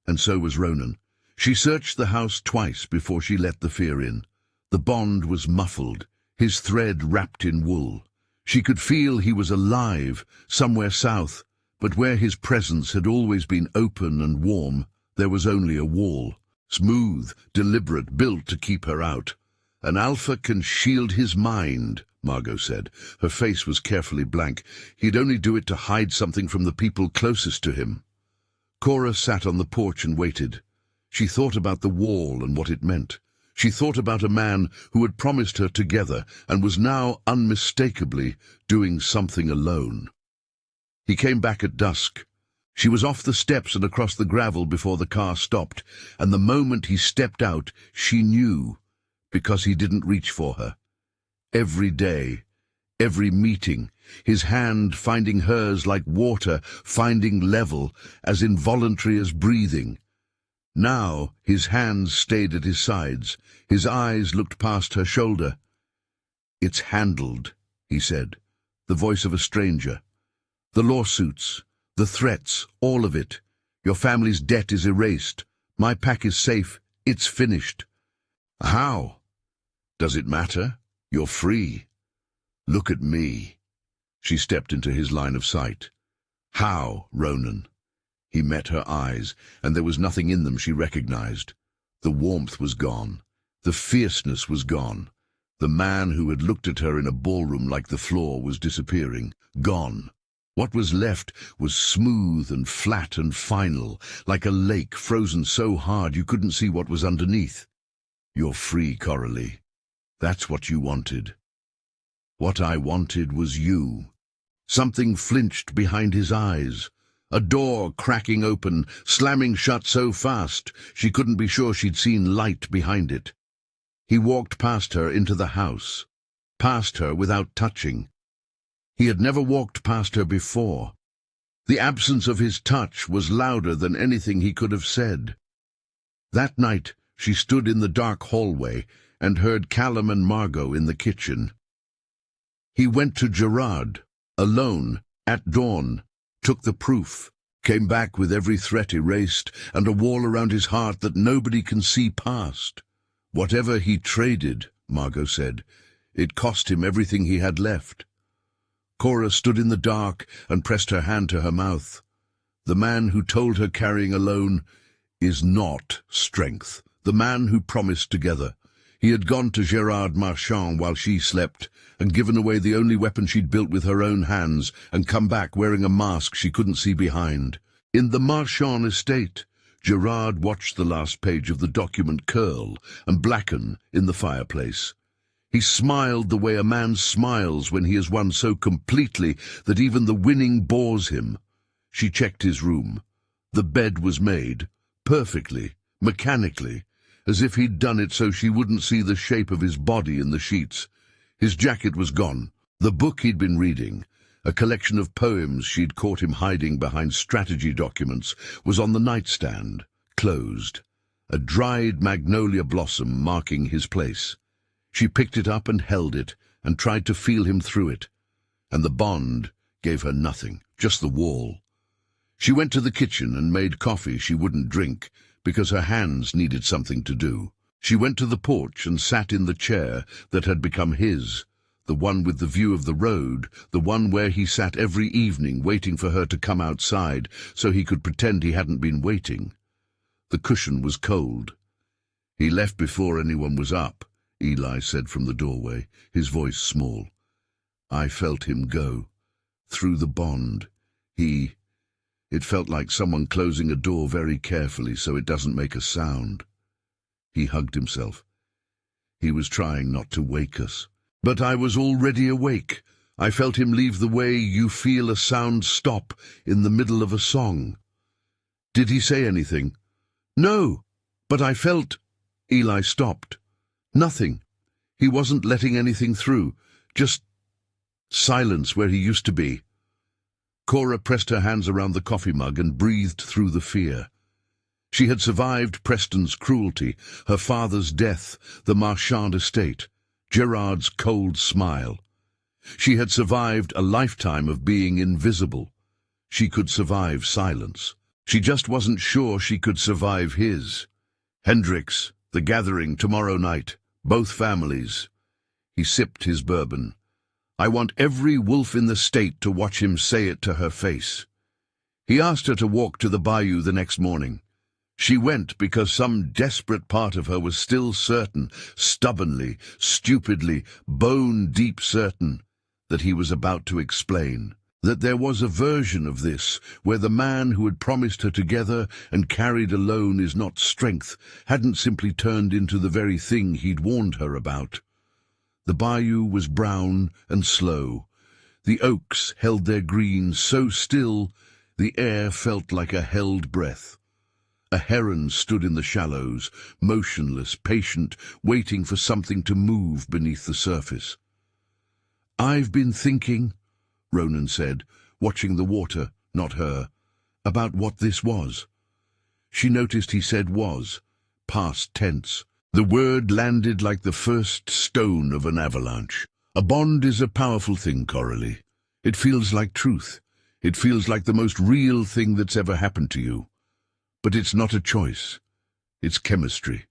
And so was Ronan. She searched the house twice before she let the fear in. The bond was muffled, his thread wrapped in wool. She could feel he was alive, somewhere south, but where his presence had always been open and warm, there was only a wall, smooth, deliberate, built to keep her out. "An alpha can shield his mind," Margot said. Her face was carefully blank. "He'd only do it to hide something from the people closest to him." Cora sat on the porch and waited. She thought about the wall and what it meant. She thought about a man who had promised her together and was now unmistakably doing something alone. He came back at dusk. She was off the steps and across the gravel before the car stopped, and the moment he stepped out, she knew, because he didn't reach for her. Every day, every meeting, his hand finding hers like water, finding level, as involuntary as breathing. Now his hands stayed at his sides, his eyes looked past her shoulder. "It's handled," he said, the voice of a stranger. "The lawsuits, the threats, all of it. Your family's debt is erased. My pack is safe. It's finished." "How? Does it matter? You're free. Look at me." She stepped into his line of sight. "How, Ronan?" He met her eyes, and there was nothing in them she recognized. The warmth was gone. The fierceness was gone. The man who had looked at her in a ballroom like the floor was disappearing. Gone. What was left was smooth and flat and final, like a lake frozen so hard you couldn't see what was underneath. "You're free, Coralie. That's what you wanted." "What I wanted was you." Something flinched behind his eyes. A door cracking open, slamming shut so fast she couldn't be sure she'd seen light behind it. He walked past her into the house, past her without touching. He had never walked past her before. The absence of his touch was louder than anything he could have said. That night she stood in the dark hallway and heard Callum and Margot in the kitchen. He went to Gerard, alone, at dawn, took the proof, came back with every threat erased and a wall around his heart that nobody can see past. "Whatever he traded," Margot said, "it cost him everything he had left." Cora stood in the dark and pressed her hand to her mouth. The man who told her carrying alone is not strength. The man who promised together. He had gone to Gerard Marchand while she slept, and given away the only weapon she'd built with her own hands, and come back wearing a mask she couldn't see behind. In the Marchand estate, Gerard watched the last page of the document curl and blacken in the fireplace. He smiled the way a man smiles when he has won so completely that even the winning bores him. She checked his room. The bed was made, perfectly, mechanically, as if he'd done it so she wouldn't see the shape of his body in the sheets. His jacket was gone. The book he'd been reading, a collection of poems she'd caught him hiding behind strategy documents, was on the nightstand, closed, a dried magnolia blossom marking his place. She picked it up and held it, and tried to feel him through it, and the bond gave her nothing, just the wall. She went to the kitchen and made coffee she wouldn't drink, because her hands needed something to do. She went to the porch and sat in the chair that had become his, the one with the view of the road, the one where he sat every evening waiting for her to come outside so he could pretend he hadn't been waiting. The cushion was cold. "He left before anyone was up," Eli said from the doorway, his voice small. "I felt him go. Through the bond. It felt like someone closing a door very carefully so it doesn't make a sound." He hugged himself. "He was trying not to wake us. But I was already awake. I felt him leave the way you feel a sound stop in the middle of a song." "Did he say anything?" "No, but I felt—" Eli stopped. "Nothing. He wasn't letting anything through. Just silence where he used to be." Cora pressed her hands around the coffee mug and breathed through the fear. She had survived Preston's cruelty, her father's death, the Marchand estate, Gerard's cold smile. She had survived a lifetime of being invisible. She could survive silence. She just wasn't sure she could survive his. "Hendricks, the gathering tomorrow night. Both families." He sipped his bourbon. "I want every wolf in the state to watch him say it to her face." He asked her to walk to the bayou the next morning. She went because some desperate part of her was still certain, stubbornly, stupidly, bone-deep certain, that he was about to explain. That there was a version of this where the man who had promised her together and carried alone is not strength hadn't simply turned into the very thing he'd warned her about. The bayou was brown and slow. The oaks held their green so still the air felt like a held breath. A heron stood in the shallows, motionless, patient, waiting for something to move beneath the surface. "I've been thinking," Ronan said, watching the water, not her, about what this was. She noticed he said was, past tense. The word landed like the first stone of an avalanche. A bond is a powerful thing, Coralie. It feels like truth. It feels like the most real thing that's ever happened to you. But it's not a choice. It's chemistry.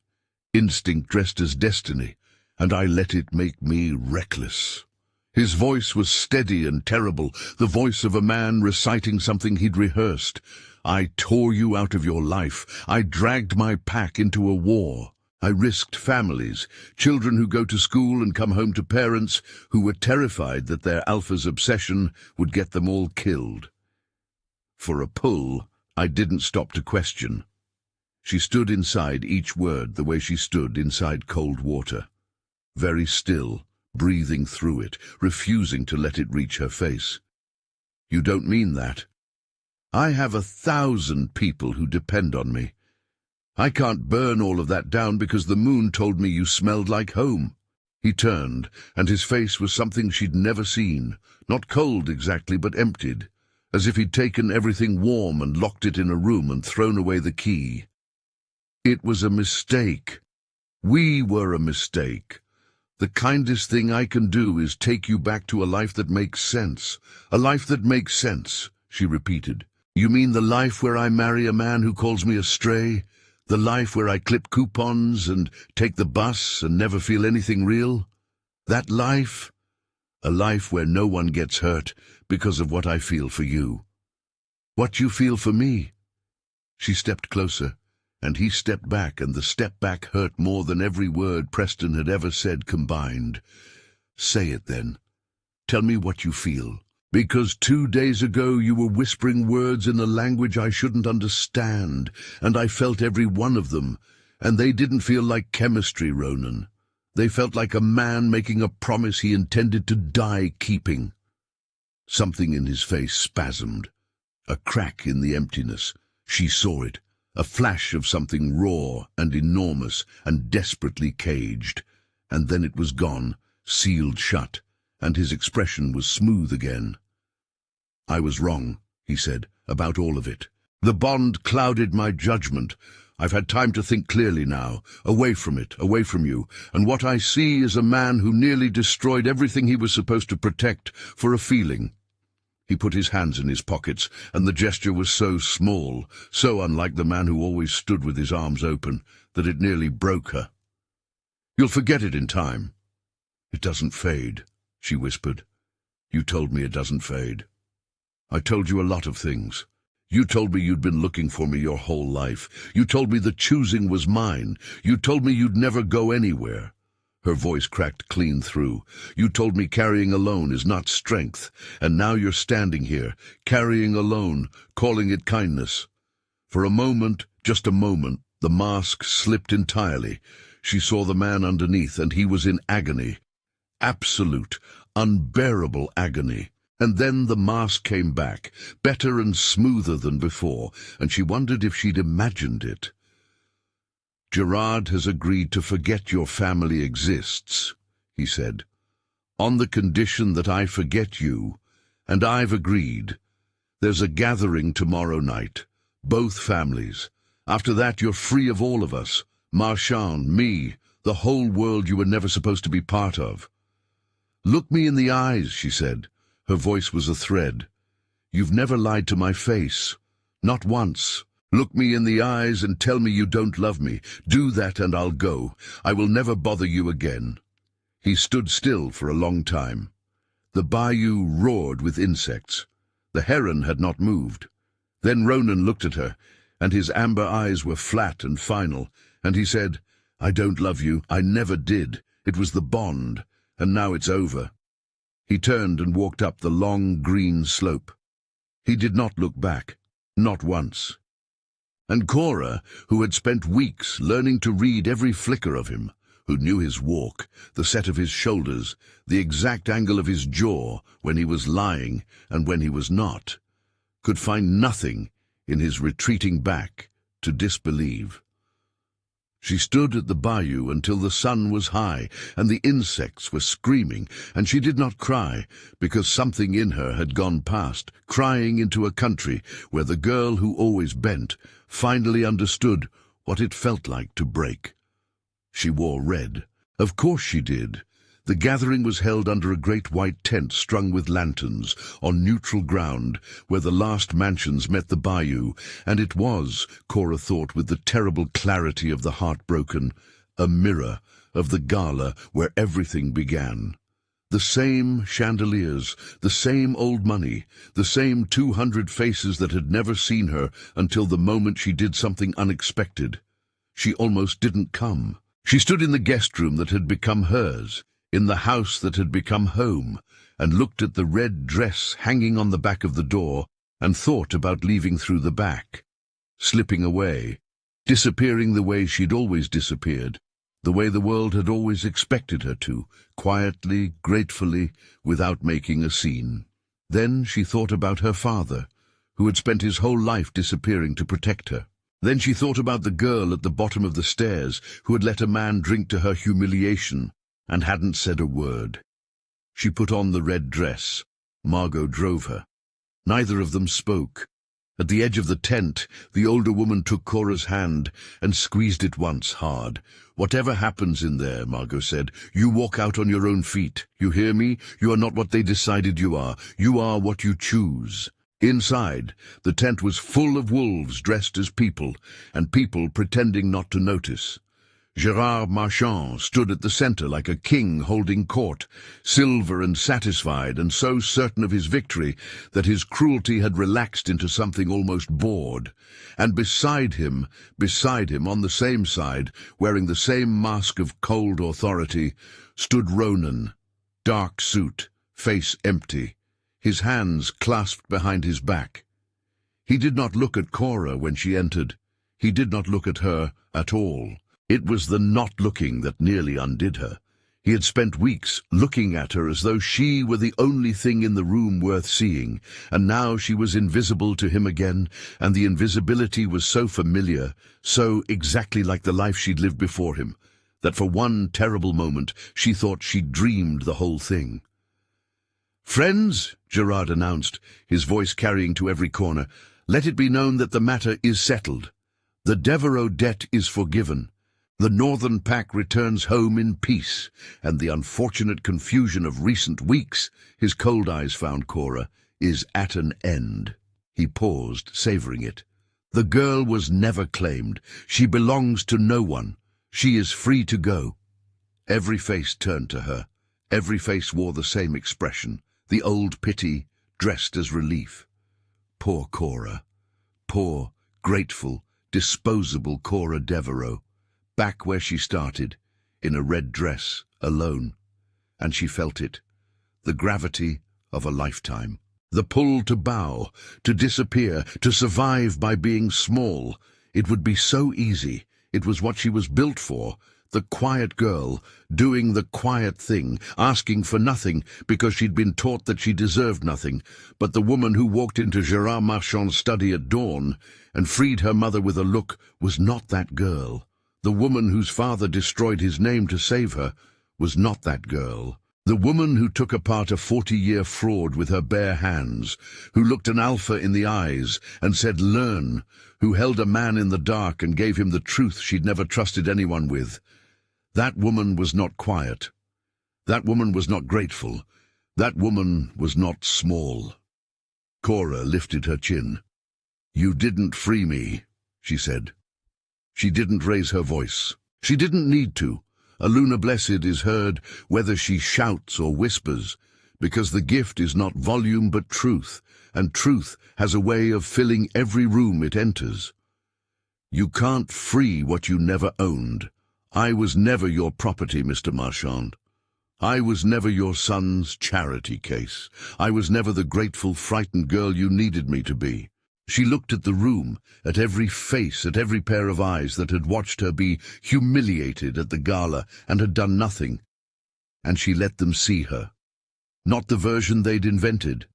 Instinct dressed as destiny, and I let it make me reckless. His voice was steady and terrible, the voice of a man reciting something he'd rehearsed. I tore you out of your life. I dragged my pack into a war. I risked families, children who go to school and come home to parents who were terrified that their alpha's obsession would get them all killed. For a pull, I didn't stop to question. She stood inside each word the way she stood inside cold water. Very still, breathing through it, refusing to let it reach her face. "You don't mean that. I have 1,000 people who depend on me. I can't burn all of that down because the moon told me you smelled like home." He turned, and his face was something she'd never seen, not cold exactly, but emptied, as if he'd taken everything warm and locked it in a room and thrown away the key. "It was a mistake. We were a mistake. The kindest thing I can do is take you back to a life that makes sense. A life that makes sense," she repeated. "You mean the life where I marry a man who calls me a stray? The life where I clip coupons and take the bus and never feel anything real? That life? A life where no one gets hurt because of what I feel for you. What you feel for me?" She stepped closer, and he stepped back, and the step back hurt more than every word Preston had ever said combined. "Say it then. Tell me what you feel. Because 2 days ago you were whispering words in a language I shouldn't understand, and I felt every one of them, and they didn't feel like chemistry, Ronan. They felt like a man making a promise he intended to die keeping." Something in his face spasmed. A crack in the emptiness. She saw it. A flash of something raw and enormous and desperately caged. And then it was gone, sealed shut, and his expression was smooth again. "I was wrong," he said, "about all of it. The bond clouded my judgment. I've had time to think clearly now, away from it, away from you, and what I see is a man who nearly destroyed everything he was supposed to protect for a feeling." He put his hands in his pockets, and the gesture was so small, so unlike the man who always stood with his arms open, that it nearly broke her. "You'll forget it in time." "It doesn't fade," she whispered. "You told me it doesn't fade. I told you a lot of things. You told me you'd been looking for me your whole life. You told me the choosing was mine. You told me you'd never go anywhere." Her voice cracked clean through. "You told me carrying alone is not strength, and now you're standing here, carrying alone, calling it kindness." For a moment, just a moment, the mask slipped entirely. She saw the man underneath, and he was in agony. Absolute, unbearable agony. And then the mask came back, better and smoother than before, and she wondered if she'd imagined it. "Gerard has agreed to forget your family exists," he said, "on the condition that I forget you, and I've agreed. There's a gathering tomorrow night, both families. After that you're free of all of us, Marchand, me, the whole world you were never supposed to be part of." "Look me in the eyes," she said. Her voice was a thread. "You've never lied to my face. Not once. Look me in the eyes and tell me you don't love me. Do that and I'll go. I will never bother you again." He stood still for a long time. The bayou roared with insects. The heron had not moved. Then Ronan looked at her, and his amber eyes were flat and final, and he said, "I don't love you. I never did. It was the bond, and now it's over." He turned and walked up the long green slope. He did not look back, not once. And Cora, who had spent weeks learning to read every flicker of him, who knew his walk, the set of his shoulders, the exact angle of his jaw when he was lying and when he was not, could find nothing in his retreating back to disbelieve. She stood at the bayou until the sun was high and the insects were screaming, and she did not cry, because something in her had gone past, crying into a country where the girl who always bent finally understood what it felt like to break. She wore red. Of course she did. The gathering was held under a great white tent strung with lanterns, on neutral ground, where the last mansions met the bayou, and it was, Cora thought with the terrible clarity of the heartbroken, a mirror of the gala where everything began. The same chandeliers, the same old money, the same 200 faces that had never seen her until the moment she did something unexpected. She almost didn't come. She stood in the guest room that had become hers, in the house that had become home, and looked at the red dress hanging on the back of the door and thought about leaving through the back, slipping away, disappearing the way she'd always disappeared, the way the world had always expected her to, quietly, gratefully, without making a scene. Then she thought about her father, who had spent his whole life disappearing to protect her. Then she thought about the girl at the bottom of the stairs who had let a man drink to her humiliation and hadn't said a word. She put on the red dress. Margot drove her. Neither of them spoke. At the edge of the tent, the older woman took Cora's hand and squeezed it once hard. "Whatever happens in there," Margot said, "you walk out on your own feet. You hear me? You are not what they decided you are. You are what you choose." Inside, the tent was full of wolves dressed as people, and people pretending not to notice. Gérard Marchand stood at the center like a king holding court, silver and satisfied, and so certain of his victory that his cruelty had relaxed into something almost bored. And beside him, on the same side, wearing the same mask of cold authority, stood Ronan, dark suit, face empty, his hands clasped behind his back. He did not look at Cora when she entered. He did not look at her at all. It was the not looking that nearly undid her. He had spent weeks looking at her as though she were the only thing in the room worth seeing, and now she was invisible to him again, and the invisibility was so familiar, so exactly like the life she'd lived before him, that for one terrible moment she thought she'd dreamed the whole thing. "Friends," Gérard announced, his voice carrying to every corner, "let it be known that the matter is settled. The Devereux debt is forgiven. The Northern Pack returns home in peace, and the unfortunate confusion of recent weeks," his cold eyes found Cora, "is at an end." He paused, savoring it. "The girl was never claimed. She belongs to no one. She is free to go." Every face turned to her. Every face wore the same expression, the old pity dressed as relief. Poor Cora. Poor, grateful, disposable Cora Devereux. Back where she started, in a red dress, alone. And she felt it, the gravity of a lifetime. The pull to bow, to disappear, to survive by being small. It would be so easy. It was what she was built for. The quiet girl, doing the quiet thing, asking for nothing because she'd been taught that she deserved nothing. But the woman who walked into Gérard Marchand's study at dawn and freed her mother with a look was not that girl. The woman whose father destroyed his name to save her was not that girl. The woman who took apart a 40-year fraud with her bare hands, who looked an alpha in the eyes and said, "Learn," who held a man in the dark and gave him the truth she'd never trusted anyone with. That woman was not quiet. That woman was not grateful. That woman was not small. Cora lifted her chin. "You didn't free me," she said. She didn't raise her voice. She didn't need to. A Luna Blessed is heard whether she shouts or whispers, because the gift is not volume but truth, and truth has a way of filling every room it enters. You can't free what you never owned. I was never your property, Mr. Marchand. I was never your son's charity case. I was never the grateful, frightened girl you needed me to be. She looked at the room, at every face, at every pair of eyes that had watched her be humiliated at the gala and had done nothing, and she let them see her. Not the version they'd invented,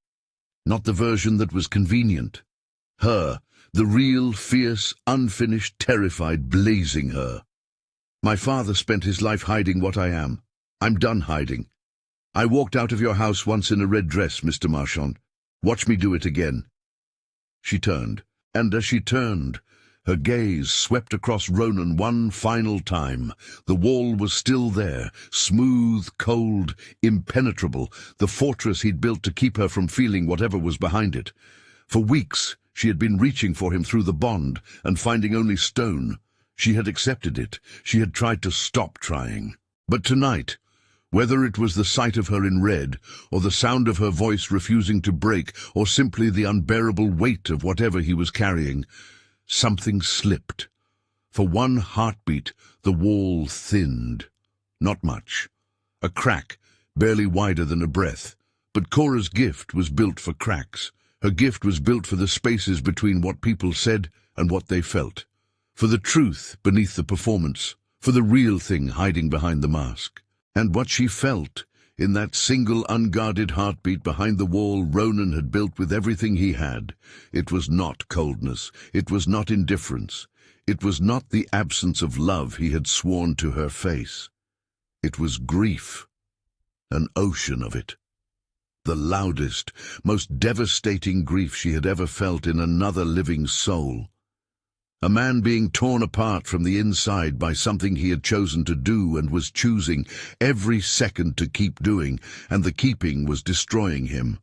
not the version that was convenient. Her, the real, fierce, unfinished, terrified, blazing her. My father spent his life hiding what I am. I'm done hiding. I walked out of your house once in a red dress, Mr. Marchand. Watch me do it again." She turned, and as she turned, her gaze swept across Ronan one final time. The wall was still there, smooth, cold, impenetrable, the fortress he'd built to keep her from feeling whatever was behind it. For weeks, she had been reaching for him through the bond and finding only stone. She had accepted it. She had tried to stop trying. But tonight, whether it was the sight of her in red, or the sound of her voice refusing to break, or simply the unbearable weight of whatever he was carrying, something slipped. For one heartbeat, the wall thinned. Not much. A crack, barely wider than a breath. But Cora's gift was built for cracks. Her gift was built for the spaces between what people said and what they felt. For the truth beneath the performance. For the real thing hiding behind the mask. And what she felt, in that single unguarded heartbeat behind the wall Ronan had built with everything he had, it was not coldness, it was not indifference, it was not the absence of love he had sworn to her face. It was grief, an ocean of it. The loudest, most devastating grief she had ever felt in another living soul. A man being torn apart from the inside by something he had chosen to do and was choosing every second to keep doing, and the keeping was destroying him.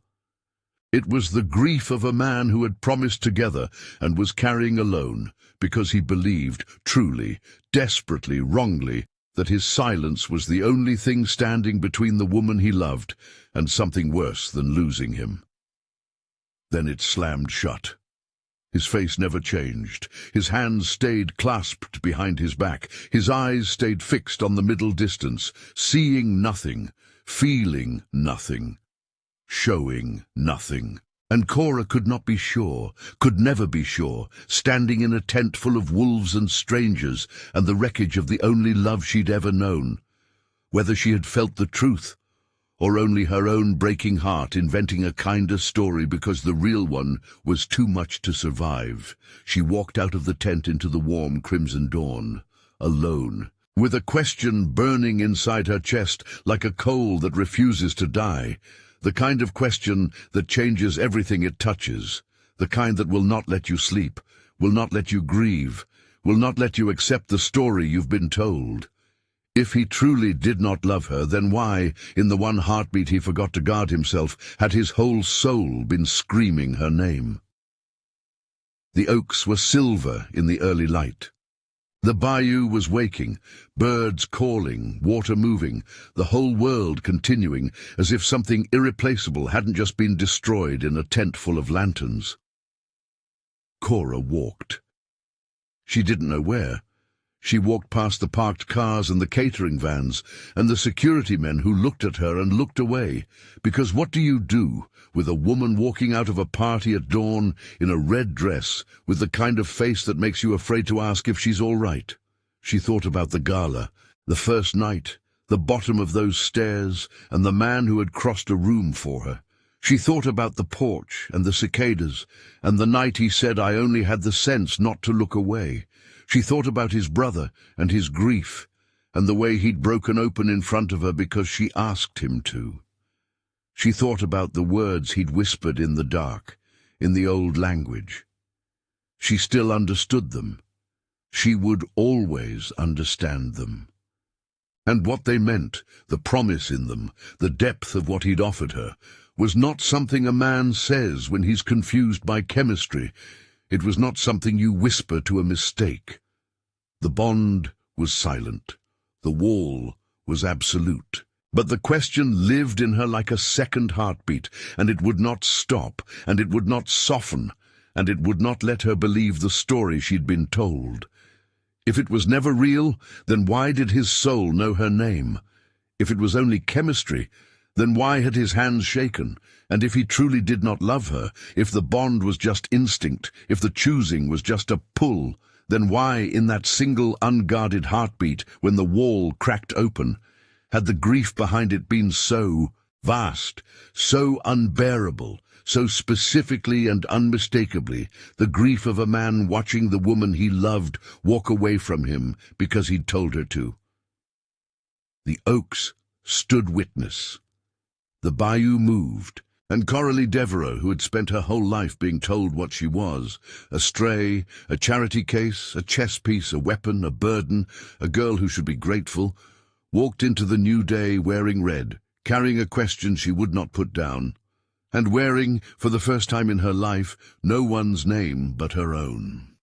It was the grief of a man who had promised together and was carrying alone, because he believed, truly, desperately, wrongly, that his silence was the only thing standing between the woman he loved and something worse than losing him. Then it slammed shut. His face never changed. His hands stayed clasped behind his back. His eyes stayed fixed on the middle distance, seeing nothing, feeling nothing, showing nothing. And Cora could not be sure, could never be sure, standing in a tent full of wolves and strangers and the wreckage of the only love she'd ever known, whether she had felt the truth, or only her own breaking heart inventing a kinder story because the real one was too much to survive. She walked out of the tent into the warm crimson dawn, alone, with a question burning inside her chest like a coal that refuses to die, the kind of question that changes everything it touches, the kind that will not let you sleep, will not let you grieve, will not let you accept the story you've been told. If he truly did not love her, then why, in the one heartbeat he forgot to guard himself, had his whole soul been screaming her name? The oaks were silver in the early light. The bayou was waking, birds calling, water moving, the whole world continuing, as if something irreplaceable hadn't just been destroyed in a tent full of lanterns. Cora walked. She didn't know where. She walked past the parked cars and the catering vans, and the security men who looked at her and looked away, because what do you do with a woman walking out of a party at dawn in a red dress, with the kind of face that makes you afraid to ask if she's all right? She thought about the gala, the first night, the bottom of those stairs, and the man who had crossed a room for her. She thought about the porch and the cicadas, and the night he said, "I only had the sense not to look away." She thought about his brother and his grief, and the way he'd broken open in front of her because she asked him to. She thought about the words he'd whispered in the dark, in the old language. She still understood them. She would always understand them. And what they meant, the promise in them, the depth of what he'd offered her, was not something a man says when he's confused by chemistry. It was not something you whisper to a mistake. The bond was silent. The wall was absolute. But the question lived in her like a second heartbeat, and it would not stop, and it would not soften, and it would not let her believe the story she'd been told. If it was never real, then why did his soul know her name? If it was only chemistry, then why had his hands shaken? And if he truly did not love her, if the bond was just instinct, if the choosing was just a pull, then why, in that single unguarded heartbeat, when the wall cracked open, had the grief behind it been so vast, so unbearable, so specifically and unmistakably, the grief of a man watching the woman he loved walk away from him because he'd told her to. The oaks stood witness. The bayou moved, and Coralie Devereux, who had spent her whole life being told what she was, a stray, a charity case, a chess piece, a weapon, a burden, a girl who should be grateful, walked into the new day wearing red, carrying a question she would not put down, and wearing, for the first time in her life, no one's name but her own.